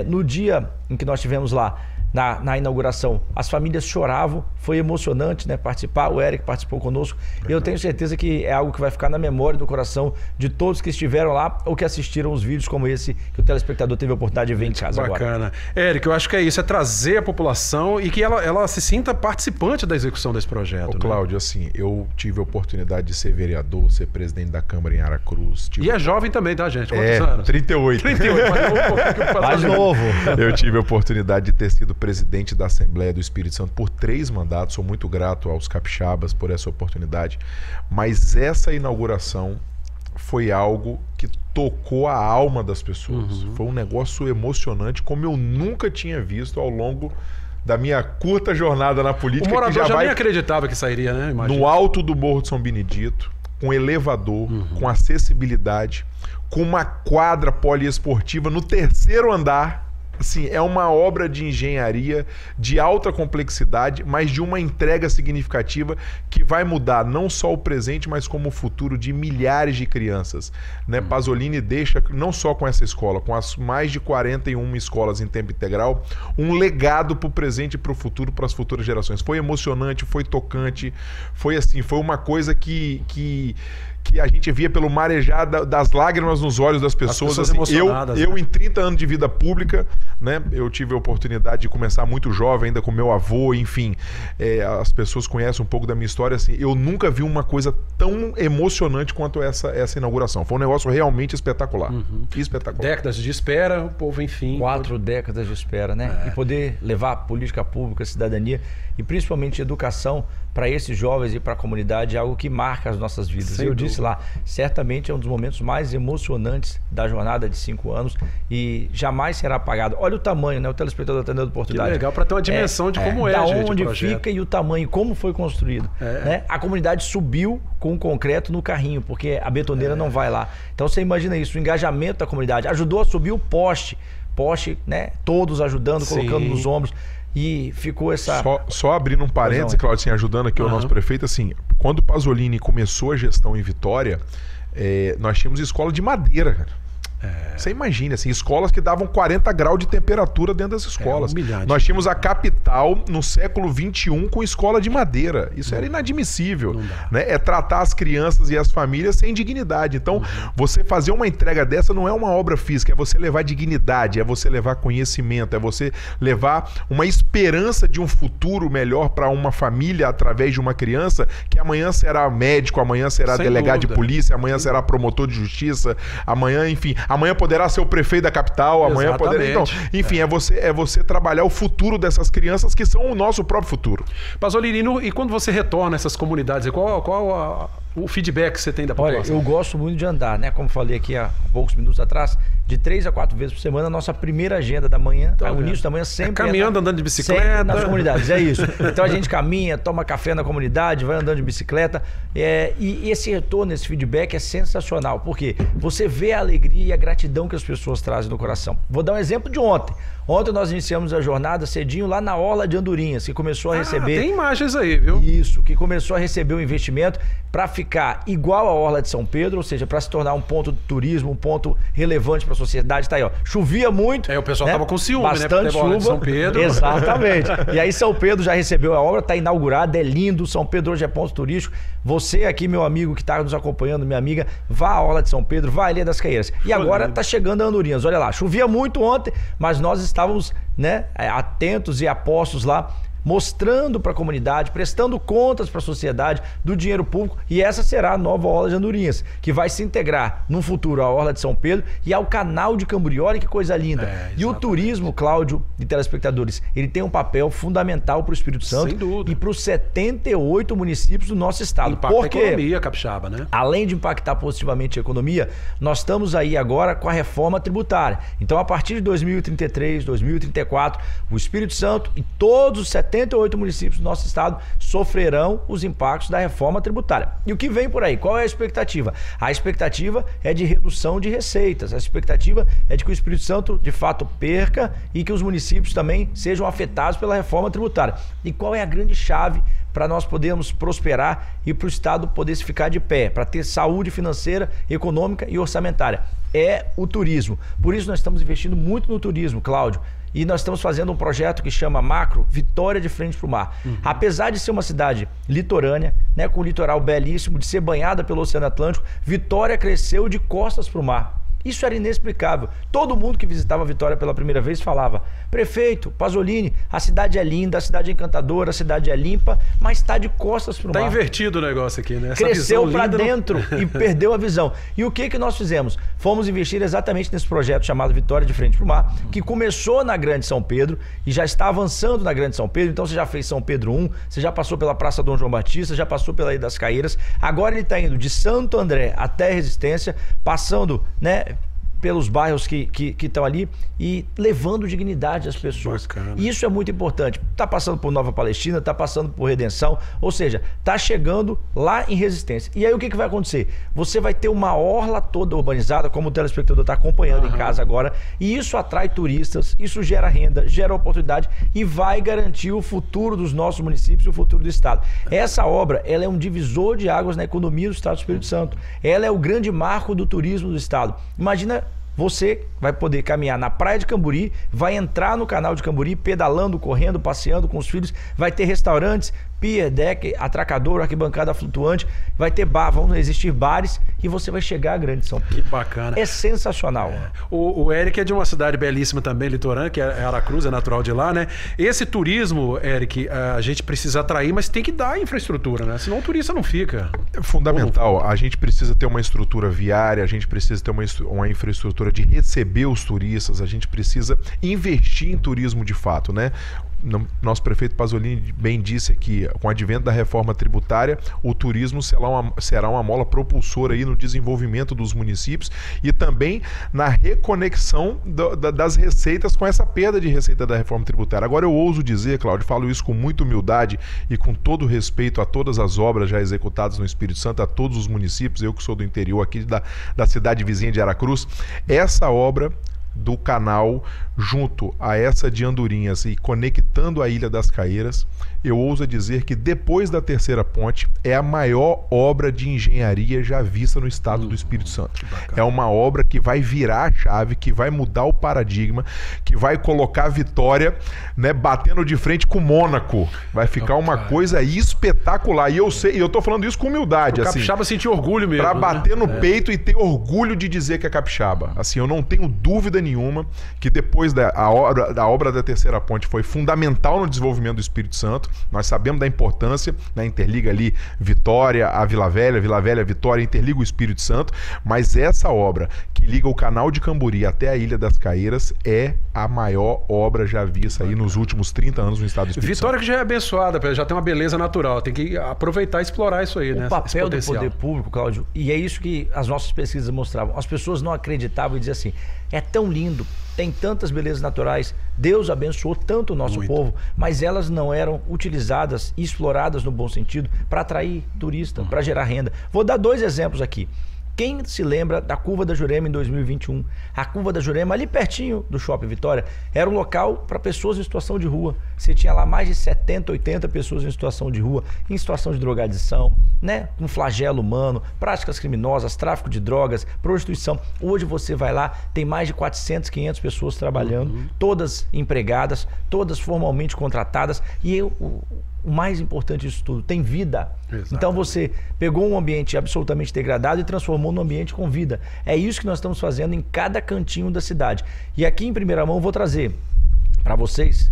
[SPEAKER 2] No dia em que nós tivemos lá, na inauguração, as famílias choravam, foi emocionante, né, participar, o Eric participou conosco. Eu tenho certeza que é algo que vai ficar na memória do coração de todos que estiveram lá ou que assistiram os vídeos como esse que o telespectador teve a oportunidade de ver em casa agora.
[SPEAKER 1] Bacana. Eric, eu acho que é isso, é trazer a população e que ela se sinta participante da execução desse projeto.
[SPEAKER 3] Cláudio, assim, eu tive a oportunidade de ser vereador, ser presidente da Câmara em Aracruz.
[SPEAKER 1] E é jovem também, tá, gente? Quantos anos?
[SPEAKER 3] 38.
[SPEAKER 1] 38,
[SPEAKER 2] mais novo.
[SPEAKER 3] Eu tive a oportunidade de ter sido presidente da Assembleia do Espírito Santo por 3 mandatos. Sou muito grato aos capixabas por essa oportunidade. Mas essa inauguração foi algo que tocou a alma das pessoas. Foi um negócio emocionante, como eu nunca tinha visto ao longo da minha curta jornada na política.
[SPEAKER 1] O morador já nem acreditava que sairia, né? Imagina.
[SPEAKER 3] No alto do Morro de São Benedito, com elevador, com acessibilidade, com uma quadra poliesportiva no 3º andar. Assim, é uma obra de engenharia de alta complexidade, mas de uma entrega significativa que vai mudar não só o presente, mas como o futuro de milhares de crianças. Né? Pasolini deixa, não só com essa escola, com as mais de 41 escolas em tempo integral, um legado para o presente e para o futuro, para as futuras gerações. Foi emocionante, foi tocante, foi assim, foi uma coisa que a gente via pelo marejar das lágrimas nos olhos das pessoas. Assim, eu em 30 anos de vida pública, né, eu tive a oportunidade de começar muito jovem, ainda com meu avô, enfim, as pessoas conhecem um pouco da minha história, assim, eu nunca vi uma coisa tão emocionante quanto essa inauguração. Foi um negócio realmente espetacular. Espetacular.
[SPEAKER 1] Décadas de espera, o povo, enfim...
[SPEAKER 2] 4 décadas de espera, né? E poder levar política pública, cidadania e principalmente educação para esses jovens e para a comunidade é algo que marca as nossas vidas. Eu disse lá, certamente é um dos momentos mais emocionantes da jornada de 5 anos e jamais será apagado. Olha o tamanho, né? O telespectador está dando oportunidade.
[SPEAKER 1] Que legal, para ter uma dimensão de como
[SPEAKER 2] da
[SPEAKER 1] gente,
[SPEAKER 2] onde fica e o tamanho, como foi construído. Né? A comunidade subiu com o concreto no carrinho, porque a betoneira não vai lá. Então você imagina isso, o engajamento da comunidade. Ajudou a subir o poste, né? Todos ajudando, colocando nos ombros. E ficou essa...
[SPEAKER 3] Só abrindo um parênteses, Cláudio, assim, ajudando aqui o nosso prefeito, assim, quando o Pasolini começou a gestão em Vitória, nós tínhamos escola de madeira, cara. Você imagina, assim, escolas que davam 40 graus de temperatura dentro das escolas. Nós tínhamos a capital no século XXI com escola de madeira. Isso era inadmissível. Né? É tratar as crianças e as famílias sem dignidade. Então, você fazer uma entrega dessa não é uma obra física, é você levar dignidade, é você levar conhecimento, é você levar uma esperança de um futuro melhor para uma família através de uma criança que amanhã será médico, amanhã será delegado de polícia, amanhã será promotor de justiça, amanhã, enfim... Amanhã poderá ser o prefeito da capital, amanhã poderá... Então, enfim, é você trabalhar o futuro dessas crianças que são o nosso próprio futuro.
[SPEAKER 1] Pasolini, e quando você retorna a essas comunidades, qual o feedback que você tem da população?
[SPEAKER 2] Olha, eu gosto muito de andar, né? Como falei aqui há poucos minutos atrás, de 3 a 4 vezes por semana, a nossa primeira agenda da manhã, o início da manhã sempre...
[SPEAKER 1] caminhando, andando de bicicleta.
[SPEAKER 2] Nas comunidades, é isso. Então a gente caminha, toma café na comunidade, vai andando de bicicleta. E esse retorno, esse feedback é sensacional, porque você vê a alegria e a gratidão que as pessoas trazem no coração. Vou dar um exemplo de ontem. Ontem nós iniciamos a jornada cedinho lá na Orla de Andorinhas, que começou a receber...
[SPEAKER 1] Tem imagens aí, viu?
[SPEAKER 2] Isso, que começou a receber um investimento para ficar igual a Orla de São Pedro, ou seja, para se tornar um ponto de turismo, um ponto relevante para a sociedade. Tá aí, ó. Chovia muito.
[SPEAKER 1] O pessoal tava com ciúme,
[SPEAKER 2] bastante chuva.
[SPEAKER 1] São Pedro.
[SPEAKER 2] Exatamente. E aí São Pedro já recebeu a obra, tá inaugurada, é lindo. São Pedro hoje é ponto turístico. Você aqui, meu amigo que tá nos acompanhando, minha amiga, vá à Orla de São Pedro, vá à Ilha das Caieiras. E agora tá chegando a Andorinhas. Olha lá, chovia muito ontem, mas nós estávamos, né, atentos e apostos lá, mostrando para a comunidade, prestando contas para a sociedade do dinheiro público, e essa será a nova Orla de Andorinhas, que vai se integrar no futuro à Orla de São Pedro e ao Canal de Camburi. Olha que coisa linda. E o turismo, Cláudio e telespectadores, ele tem um papel fundamental para o Espírito Santo e para os 78 municípios do nosso estado.
[SPEAKER 1] Impacta a economia capixaba, né?
[SPEAKER 2] Além de impactar positivamente a economia, nós estamos aí agora com a reforma tributária. Então, a partir de 2033, 2034, o Espírito Santo e todos os 78 municípios do nosso estado sofrerão os impactos da reforma tributária. E o que vem por aí? Qual é a expectativa? A expectativa é de redução de receitas. A expectativa é de que o Espírito Santo, de fato, perca e que os municípios também sejam afetados pela reforma tributária. E qual é a grande chave para nós podermos prosperar e para o Estado poder se ficar de pé, para ter saúde financeira, econômica e orçamentária? É o turismo. Por isso nós estamos investindo muito no turismo, Cláudio. E nós estamos fazendo um projeto que chama Macro Vitória de Frente para o Mar. Apesar de ser uma cidade litorânea, né, com um litoral belíssimo, de ser banhada pelo Oceano Atlântico, Vitória cresceu de costas para o mar. Isso era inexplicável. Todo mundo que visitava Vitória pela primeira vez falava: prefeito, Pasolini, a cidade é linda, a cidade é encantadora, a cidade é limpa, mas está de costas para o mar.
[SPEAKER 1] Tá invertido o negócio aqui, né? Essa
[SPEAKER 2] cresceu para dentro e perdeu a visão. E o que nós fizemos? Fomos investir exatamente nesse projeto chamado Vitória de Frente para o Mar, que começou na Grande São Pedro e já está avançando na Grande São Pedro. Então você já fez São Pedro 1, você já passou pela Praça Dom João Batista, já passou pela Ilha das Caieiras. Agora ele está indo de Santo André até Resistência, passando, né, pelos bairros que estão ali e levando dignidade às pessoas.
[SPEAKER 1] Bacana.
[SPEAKER 2] E isso é muito importante. Está passando por Nova Palestina, está passando por Redenção, ou seja, está chegando lá em Resistência. E aí o que vai acontecer? Você vai ter uma orla toda urbanizada, como o telespectador está acompanhando em casa agora, e isso atrai turistas, isso gera renda, gera oportunidade e vai garantir o futuro dos nossos municípios e o futuro do Estado. Essa obra, ela é um divisor de águas na economia do Estado do Espírito Santo. Ela é o grande marco do turismo do Estado. Imagina, você vai poder caminhar na praia de Camburi, vai entrar no canal de Camburi, pedalando, correndo, passeando com os filhos, vai ter restaurantes, pier, deck, atracador, arquibancada flutuante, vai ter bar, vão existir bares e você vai chegar a Grande São Pedro.
[SPEAKER 1] Que bacana.
[SPEAKER 2] É sensacional.
[SPEAKER 1] O Eric é de uma cidade belíssima também, litorânea, que é Aracruz, é natural de lá, né? Esse turismo, Eric, a gente precisa atrair, mas tem que dar infraestrutura, né? Senão o turista não fica.
[SPEAKER 3] É fundamental. A gente precisa ter uma estrutura viária, a gente precisa ter uma infraestrutura de receber os turistas, a gente precisa investir em turismo de fato, né? Nosso prefeito Pasolini bem disse aqui, com o advento da reforma tributária, o turismo será uma mola propulsora aí no desenvolvimento dos municípios e também na reconexão das receitas com essa perda de receita da reforma tributária. Agora eu ouso dizer, Cláudio, falo isso com muita humildade e com todo respeito a todas as obras já executadas no Espírito Santo, a todos os municípios, eu que sou do interior aqui da cidade vizinha de Aracruz, essa obra do canal junto a essa de Andorinhas e conectando a Ilha das Caieiras, eu ouso dizer que depois da terceira ponte é a maior obra de engenharia já vista no estado do Espírito Santo. É uma obra que vai virar a chave, que vai mudar o paradigma, que vai colocar a Vitória, né, batendo de frente com Mônaco. Vai ficar uma coisa espetacular. E eu tô falando isso com humildade.
[SPEAKER 1] O capixaba sentir orgulho mesmo.
[SPEAKER 3] Pra bater no peito e ter orgulho de dizer que é capixaba. Assim, eu não tenho dúvida nenhuma, que depois da obra da Terceira Ponte foi fundamental no desenvolvimento do Espírito Santo. Nós sabemos da importância, né? Interliga ali Vitória a Vila Velha, Vitória, interliga o Espírito Santo, mas essa obra que liga o canal de Camburi até a Ilha das Caíras é a maior obra já vista aí nos últimos 30 anos no estado do Espírito
[SPEAKER 1] Vitória
[SPEAKER 3] Santo.
[SPEAKER 1] que já é abençoada, já tem uma beleza natural, tem que aproveitar e explorar isso aí, né?
[SPEAKER 2] O papel do poder público, Cláudio, e é isso que as nossas pesquisas mostravam. As pessoas não acreditavam e diziam assim, é tão lindo, tem tantas belezas naturais, Deus abençoou tanto o nosso povo, mas elas não eram utilizadas e exploradas no bom sentido para atrair turista, para gerar renda. Vou dar 2 exemplos aqui. Quem se lembra da Curva da Jurema em 2021? A Curva da Jurema, ali pertinho do Shopping Vitória, era um local para pessoas em situação de rua. Você tinha lá mais de 70, 80 pessoas em situação de rua, em situação de drogadição, né? Com flagelo humano, práticas criminosas, tráfico de drogas, prostituição. Hoje você vai lá, tem mais de 400, 500 pessoas trabalhando, todas empregadas, todas formalmente contratadas. E o mais importante disso tudo, tem vida. Exatamente. Então você pegou um ambiente absolutamente degradado e transformou num ambiente com vida. É isso que nós estamos fazendo em cada cantinho da cidade. E aqui em primeira mão vou trazer para vocês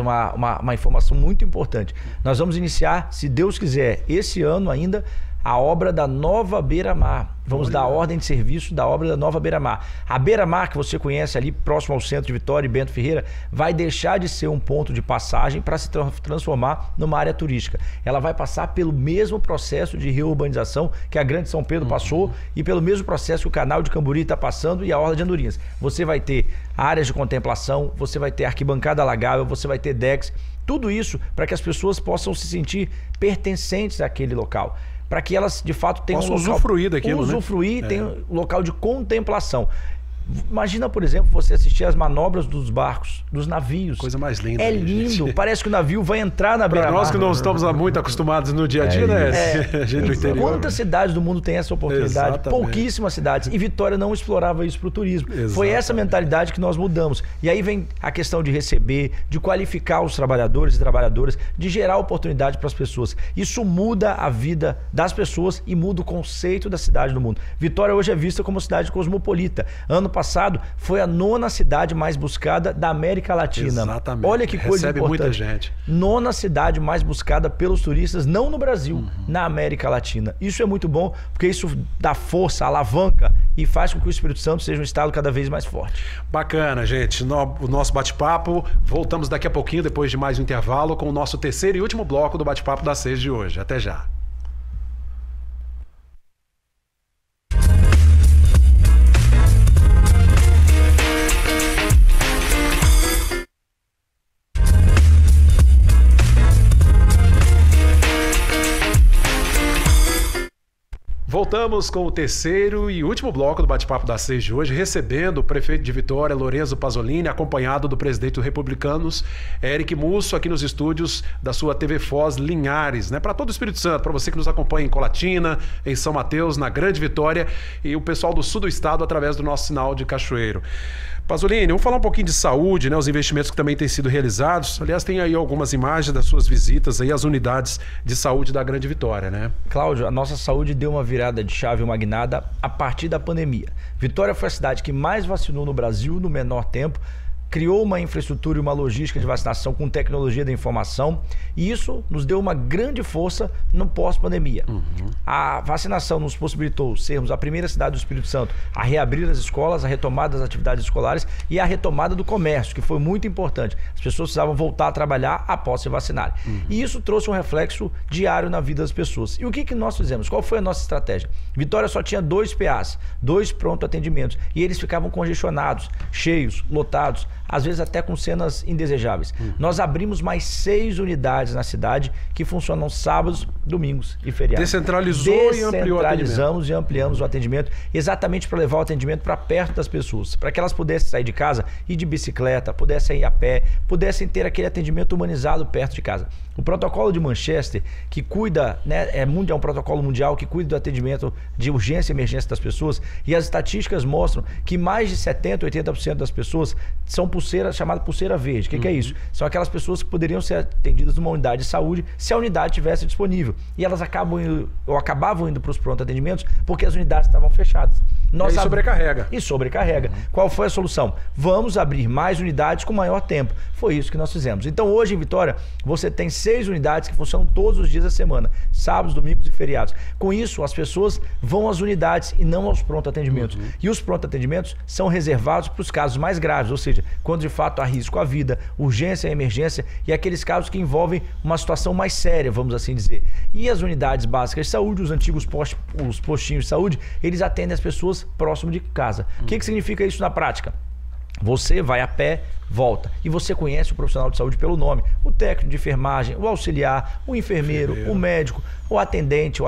[SPEAKER 2] uma informação muito importante. Nós vamos iniciar, se Deus quiser, esse ano ainda, a obra da Nova Beira-Mar. Vamos dar ordem de serviço da obra da Nova Beira-Mar. A Beira-Mar, que você conhece ali próximo ao centro de Vitória e Bento Ferreira, vai deixar de ser um ponto de passagem para se transformar numa área turística. Ela vai passar pelo mesmo processo de reurbanização que a Grande São Pedro passou e pelo mesmo processo que o Canal de Camburi está passando e a Orla de Andorinhas. Você vai ter áreas de contemplação, você vai ter arquibancada alagável, você vai ter decks, tudo isso para que as pessoas possam se sentir pertencentes àquele local, para que elas de fato tenham
[SPEAKER 1] um local, usufruir daquilo,
[SPEAKER 2] usufruir, né? Tem um local de contemplação. Imagina, por exemplo, você assistir as manobras dos barcos, dos navios.
[SPEAKER 1] Coisa mais linda.
[SPEAKER 2] É lindo. Gente. Parece que o navio vai entrar na beira-mar.
[SPEAKER 1] Nós que não estamos muito acostumados no dia a dia, né? Gente do interior.
[SPEAKER 2] Quantas cidades do mundo têm essa oportunidade? Exatamente. Pouquíssimas cidades. E Vitória não explorava isso para o turismo. Exatamente. Foi essa mentalidade que nós mudamos. E aí vem a questão de receber, de qualificar os trabalhadores e trabalhadoras, de gerar oportunidade para as pessoas. Isso muda a vida das pessoas e muda o conceito da cidade no mundo. Vitória hoje é vista como cidade cosmopolita. Ano passado foi a 9ª cidade mais buscada da América Latina.
[SPEAKER 1] Exatamente.
[SPEAKER 2] Olha que coisa
[SPEAKER 1] Recebe
[SPEAKER 2] importante.
[SPEAKER 1] Muita gente.
[SPEAKER 2] 9ª cidade mais buscada pelos turistas, não no Brasil, na América Latina. Isso é muito bom, porque isso dá força, alavanca e faz com que o Espírito Santo seja um estado cada vez mais forte.
[SPEAKER 1] Bacana, gente. O nosso bate-papo. Voltamos daqui a pouquinho, depois de mais um intervalo, com o nosso terceiro e último bloco do bate-papo das 6 de hoje. Até já. Voltamos com o terceiro e último bloco do bate-papo das 6 de hoje, recebendo o prefeito de Vitória, Lorenzo Pasolini, acompanhado do presidente dos Republicanos, Eric Musso, aqui nos estúdios da sua TV Foz Linhares, né? Para todo o Espírito Santo, para você que nos acompanha em Colatina, em São Mateus, na Grande Vitória e o pessoal do sul do estado através do nosso sinal de Cachoeiro. Pasolini, vamos falar um pouquinho de saúde, né? Os investimentos que também têm sido realizados. Aliás, tem aí algumas imagens das suas visitas aí às unidades de saúde da Grande Vitória, né?
[SPEAKER 2] Cláudio, a nossa saúde deu uma virada de chave, uma guinada a partir da pandemia. Vitória foi a cidade que mais vacinou no Brasil no menor tempo, criou uma infraestrutura e uma logística de vacinação com tecnologia da informação, e isso nos deu uma grande força no pós-pandemia. A vacinação nos possibilitou sermos a primeira cidade do Espírito Santo a reabrir as escolas, a retomada das atividades escolares e a retomada do comércio, que foi muito importante. As pessoas precisavam voltar a trabalhar após se vacinarem. E isso trouxe um reflexo diário na vida das pessoas. E o que nós fizemos? Qual foi a nossa estratégia? Vitória só tinha 2 PAs, 2 pronto-atendimentos, e eles ficavam congestionados, cheios, lotados, às vezes até com cenas indesejáveis. Nós abrimos mais 6 unidades na cidade que funcionam sábados, domingos e feriados.
[SPEAKER 1] Descentralizou e ampliou o atendimento.
[SPEAKER 2] Descentralizamos e ampliamos o atendimento exatamente para levar o atendimento para perto das pessoas, para que elas pudessem sair de casa, ir de bicicleta, pudessem ir a pé, pudessem ter aquele atendimento humanizado perto de casa. O protocolo de Manchester, que cuida, né, é um protocolo mundial que cuida do atendimento de urgência e emergência das pessoas, e as estatísticas mostram que mais de 70%, 80% das pessoas são pulseira, chamada pulseira verde. O que é isso? São aquelas pessoas que poderiam ser atendidas numa unidade de saúde se a unidade tivesse disponível. E elas acabavam indo para os pronto atendimentos porque as unidades estavam fechadas.
[SPEAKER 1] E sobrecarrega.
[SPEAKER 2] E sobrecarrega. Qual foi a solução? Vamos abrir mais unidades com maior tempo. Foi isso que nós fizemos. Então hoje em Vitória, você tem 6 unidades que funcionam todos os dias da semana. Sábados, domingos e feriados. Com isso, as pessoas vão às unidades e não aos pronto-atendimentos. E os pronto-atendimentos são reservados para os casos mais graves, ou seja, quando de fato há risco à vida, urgência e emergência e aqueles casos que envolvem uma situação mais séria, vamos assim dizer. E as unidades básicas de saúde, os antigos os postinhos de saúde, eles atendem as pessoas próximo de casa. O que significa isso na prática? Você vai a pé, volta. E você conhece o profissional de saúde pelo nome. O técnico de enfermagem, o auxiliar, o enfermeiro, o médico, o atendente,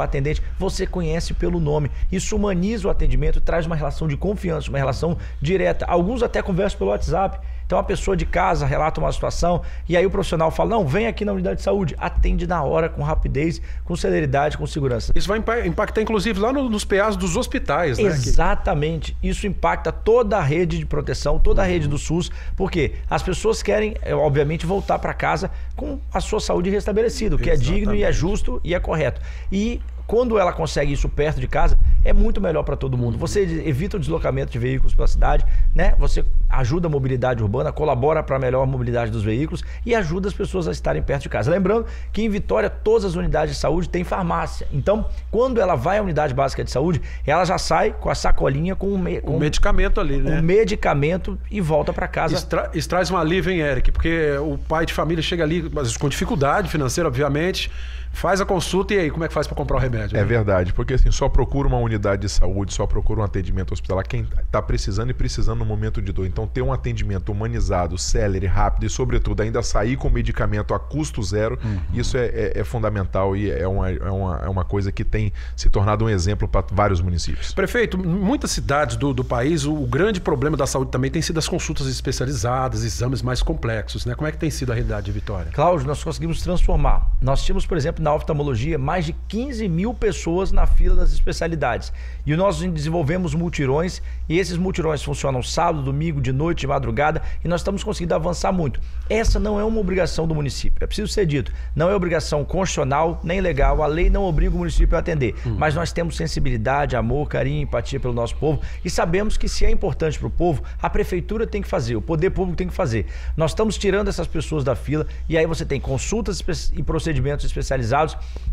[SPEAKER 2] você conhece pelo nome. Isso humaniza o atendimento, traz uma relação de confiança, uma relação direta. Alguns até conversam pelo WhatsApp. Então a pessoa de casa relata uma situação e aí o profissional fala, não, vem aqui na unidade de saúde. Atende na hora, com rapidez, com celeridade, com segurança.
[SPEAKER 1] Isso vai impactar inclusive lá nos PAs dos hospitais, né?
[SPEAKER 2] Exatamente. Isso impacta toda a rede de proteção, toda a rede do SUS, porque as pessoas querem, obviamente, voltar para casa com a sua saúde restabelecida, o que é digno e é justo e é correto. E quando ela consegue isso perto de casa, é muito melhor para todo mundo. Você evita o deslocamento de veículos pela cidade, né? Você ajuda a mobilidade urbana, colabora para a melhor mobilidade dos veículos e ajuda as pessoas a estarem perto de casa. Lembrando que em Vitória todas as unidades de saúde têm farmácia. Então, quando ela vai à unidade básica de saúde, ela já sai com a sacolinha com
[SPEAKER 1] o medicamento ali, né?
[SPEAKER 2] O medicamento e volta para casa.
[SPEAKER 1] Isso traz um alívio, hein, Eric? Porque o pai de família chega ali, mas com dificuldade financeira, obviamente, faz a consulta e aí, como é que faz para comprar o remédio?
[SPEAKER 3] É verdade, porque assim, só procura uma unidade de saúde, só procura um atendimento hospitalar quem está precisando e precisando no momento de dor. Então ter um atendimento humanizado, célere, rápido e sobretudo ainda sair com medicamento a custo zero, isso é fundamental e é uma coisa que tem se tornado um exemplo para vários municípios.
[SPEAKER 1] Prefeito, em muitas cidades do país, o grande problema da saúde também tem sido as consultas especializadas, exames mais complexos, né? Como é que tem sido a realidade de Vitória?
[SPEAKER 2] Cláudio, nós conseguimos transformar. Nós tínhamos, por exemplo, na oftalmologia, mais de 15 mil pessoas na fila das especialidades. E nós desenvolvemos multirões, e esses multirões funcionam sábado, domingo, de noite, de madrugada, e nós estamos conseguindo avançar muito. Essa não é uma obrigação do município, é preciso ser dito. Não é obrigação constitucional, nem legal, a lei não obriga o município a atender. Mas nós temos sensibilidade, amor, carinho, empatia pelo nosso povo, e sabemos que se é importante para o povo, a prefeitura tem que fazer, o poder público tem que fazer. Nós estamos tirando essas pessoas da fila, e aí você tem consultas e procedimentos especializados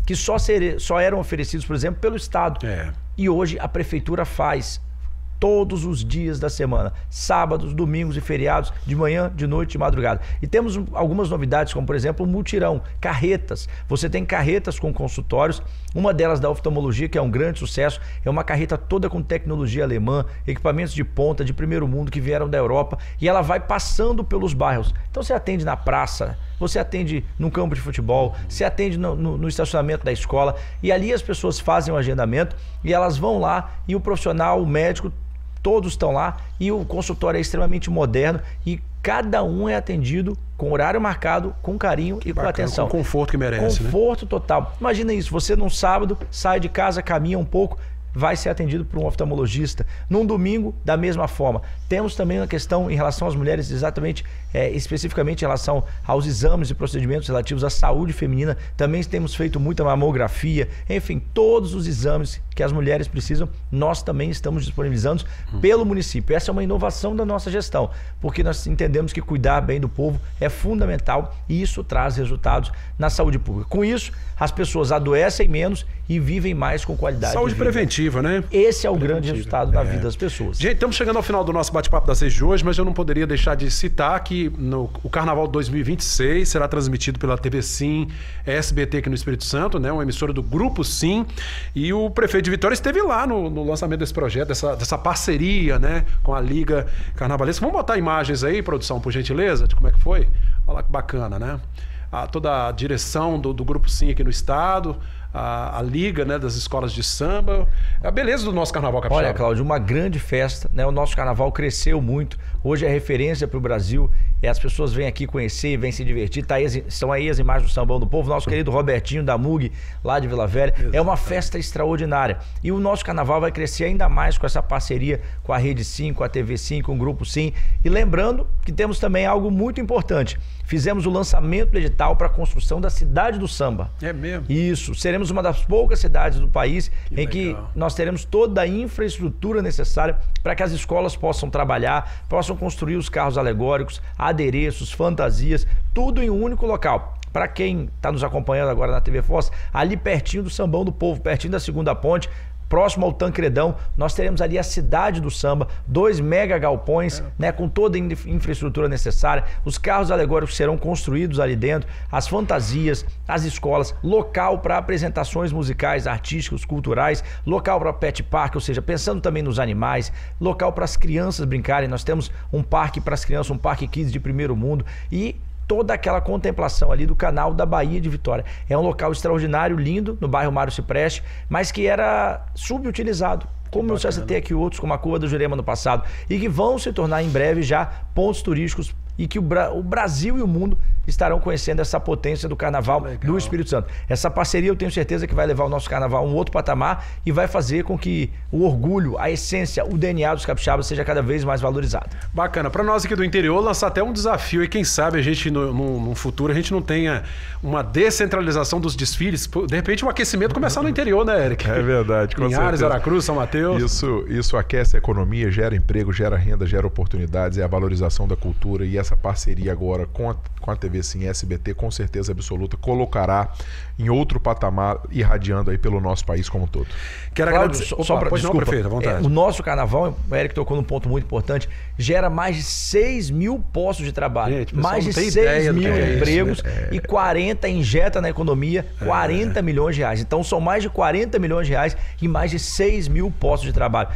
[SPEAKER 2] que só eram oferecidos, por exemplo, pelo Estado. E hoje a prefeitura faz todos os dias da semana, sábados, domingos e feriados, de manhã, de noite, de madrugada. E temos algumas novidades, como por exemplo o multirão, carretas. Você tem carretas com consultórios, uma delas da oftalmologia, que é um grande sucesso, é uma carreta toda com tecnologia alemã, equipamentos de ponta, de primeiro mundo, que vieram da Europa, e ela vai passando pelos bairros. Então você atende na praça, você atende no campo de futebol, você atende no estacionamento da escola, e ali as pessoas fazem o agendamento, e elas vão lá, e o profissional, o médico, todos estão lá, e o consultório é extremamente moderno e cada um é atendido com horário marcado, com carinho e com atenção.
[SPEAKER 1] Com conforto que merece,
[SPEAKER 2] Conforto total. Imagina isso, você num sábado sai de casa, caminha um pouco, vai ser atendido por um oftalmologista. Num domingo, da mesma forma. Temos também uma questão em relação às mulheres, exatamente, especificamente em relação aos exames e procedimentos relativos à saúde feminina. Também temos feito muita mamografia, enfim, todos os exames que as mulheres precisam, nós também estamos disponibilizando pelo município. Essa é uma inovação da nossa gestão, porque nós entendemos que cuidar bem do povo é fundamental e isso traz resultados na saúde pública. Com isso, as pessoas adoecem menos e vivem mais com qualidade
[SPEAKER 1] de vida.
[SPEAKER 2] Saúde
[SPEAKER 1] preventiva, né?
[SPEAKER 2] Esse é o grande resultado da vida das pessoas.
[SPEAKER 1] Gente, estamos chegando ao final do nosso bate-papo das 6 de hoje, mas eu não poderia deixar de citar que o Carnaval 2026 será transmitido pela TV Sim, SBT aqui no Espírito Santo, né? Uma emissora do Grupo Sim, e o prefeito de Vitória esteve lá no lançamento desse projeto, dessa parceria, né, com a Liga Carnavalesca. Vamos botar imagens aí, produção, por gentileza, de como é que foi? Olha lá que bacana, né? Toda a direção do Grupo Sim aqui no estado, a liga, né, das escolas de samba, a beleza do nosso Carnaval Capixaba.
[SPEAKER 2] Olha, Cláudio, uma grande festa, né? O nosso Carnaval cresceu muito, hoje é referência para o Brasil, e as pessoas vêm aqui conhecer, vêm se divertir. Estão aí as imagens do Sambão do Povo, nosso querido Robertinho da MUG, lá de Vila Velha. Exatamente. É uma festa extraordinária. E o nosso Carnaval vai crescer ainda mais com essa parceria com a Rede Sim, com a TV Sim, com o Grupo Sim. E lembrando que temos também algo muito importante. Fizemos o lançamento do edital para a construção da Cidade do Samba.
[SPEAKER 1] É mesmo?
[SPEAKER 2] Isso. Seremos seremos uma das poucas cidades do país em que
[SPEAKER 1] legal.
[SPEAKER 2] nós teremos toda a infraestrutura necessária para que as escolas possam trabalhar, possam construir os carros alegóricos, adereços, fantasias, tudo em um único local. Para quem está nos acompanhando agora na TV Foz, ali pertinho do Sambão do Povo, pertinho da Segunda Ponte, próximo ao Tancredão, nós teremos ali a cidade do samba, 2 mega galpões, né, com toda a infraestrutura necessária, os carros alegóricos serão construídos ali dentro, as fantasias, as escolas, local para apresentações musicais, artísticas, culturais, local para pet park, ou seja, pensando também nos animais, local para as crianças brincarem, nós temos um parque para as crianças, um parque kids de primeiro mundo e toda aquela contemplação ali do canal da Baía de Vitória. É um local extraordinário, lindo, no bairro Mário Cipreste, mas que era subutilizado, como eu já citei aqui outros, como a Curva do Jurema no passado, e que vão se tornar em breve já pontos turísticos e que o Brasil e o mundo estarão conhecendo essa potência do Carnaval do Espírito Santo. Essa parceria eu tenho certeza que vai levar o nosso Carnaval a um outro patamar e vai fazer com que o orgulho, a essência, o DNA dos capixabas seja cada vez mais valorizado.
[SPEAKER 1] Bacana. Para nós aqui do interior, lançar até um desafio e quem sabe a gente, no futuro, a gente não tenha uma descentralização dos desfiles. De repente, um aquecimento começar no interior, né, Eric?
[SPEAKER 3] É verdade, com
[SPEAKER 1] Linhares,
[SPEAKER 3] certeza.
[SPEAKER 1] Aracruz, São Mateus.
[SPEAKER 3] Isso aquece a economia, gera emprego, gera renda, gera oportunidades, é a valorização da cultura e essa parceria agora com a TV Sim SBT, com certeza absoluta, colocará em outro patamar, irradiando aí pelo nosso país como um todo.
[SPEAKER 1] Quero agradecer.
[SPEAKER 2] Desculpa,
[SPEAKER 1] prefeito, à vontade.
[SPEAKER 2] O nosso Carnaval, o Eric tocou num ponto muito importante, gera mais de 6 mil postos de trabalho.
[SPEAKER 1] Gente,
[SPEAKER 2] mais de 6 mil empregos e 40 injeta na economia 40 milhões de reais. Então são mais de 40 milhões de reais e mais de 6 mil postos de trabalho.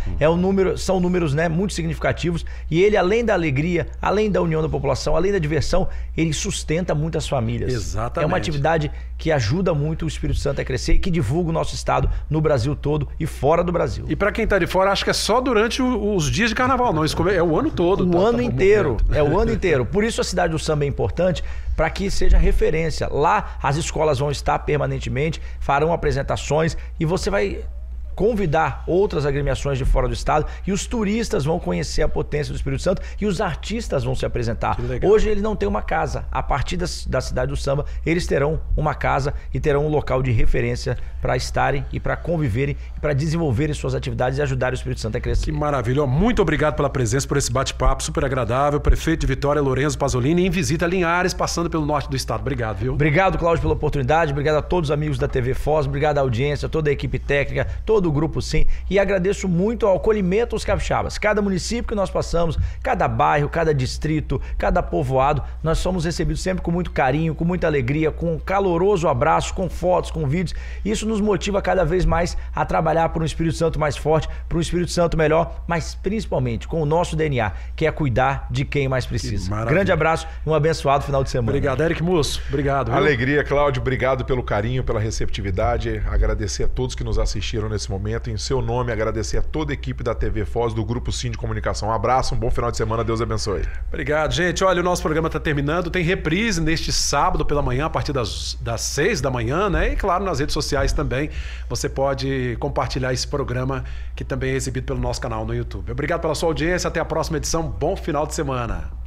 [SPEAKER 2] São números, né, muito significativos e ele, além da alegria, além da união da população, além da diversão, ele sustenta muitas famílias.
[SPEAKER 1] Exatamente.
[SPEAKER 2] É uma atividade que ajuda muito o Espírito Santo a crescer e que divulga o nosso estado no Brasil todo e fora do Brasil.
[SPEAKER 1] E para quem tá de fora, acho que é só durante os dias de carnaval, não. Isso é o ano todo.
[SPEAKER 2] O ano inteiro. É o ano inteiro. Por isso a cidade do samba é importante, para que seja referência. Lá as escolas vão estar permanentemente, farão apresentações e você vai convidar outras agremiações de fora do estado e os turistas vão conhecer a potência do Espírito Santo e os artistas vão se apresentar. Hoje ele não tem uma casa. A partir da cidade do samba, eles terão uma casa e terão um local de referência para estarem e para conviverem e para desenvolverem suas atividades e ajudarem o Espírito Santo a crescer.
[SPEAKER 1] Que maravilha. Muito obrigado pela presença, por esse bate-papo super agradável. Prefeito de Vitória, Lourenço Pasolini, em visita a Linhares, passando pelo norte do estado. Obrigado, viu?
[SPEAKER 2] Obrigado, Cláudio, pela oportunidade. Obrigado a todos os amigos da TV Foz. Obrigado à audiência, toda a equipe técnica, todo o Grupo Sim, e agradeço muito ao acolhimento aos capixabas. Cada município que nós passamos, cada bairro, cada distrito, cada povoado, nós somos recebidos sempre com muito carinho, com muita alegria, com um caloroso abraço, com fotos, com vídeos. Isso nos motiva cada vez mais a trabalhar por um Espírito Santo mais forte, por um Espírito Santo melhor, mas principalmente com o nosso DNA, que é cuidar de quem mais precisa. Grande abraço e um abençoado final de semana.
[SPEAKER 1] Obrigado, Eric Musso. Obrigado. Viu?
[SPEAKER 3] Alegria, Cláudio. Obrigado pelo carinho, pela receptividade. Agradecer a todos que nos assistiram nesse momento. Em seu nome, agradecer a toda a equipe da TV Foz, do Grupo Sim de Comunicação. Um abraço, um bom final de semana. Deus abençoe.
[SPEAKER 1] Obrigado, gente. Olha, o nosso programa está terminando. Tem reprise neste sábado pela manhã, a partir das 6 da manhã, né? E claro, nas redes sociais também. Você pode compartilhar esse programa, que também é exibido pelo nosso canal no YouTube. Obrigado pela sua audiência. Até a próxima edição. Bom final de semana.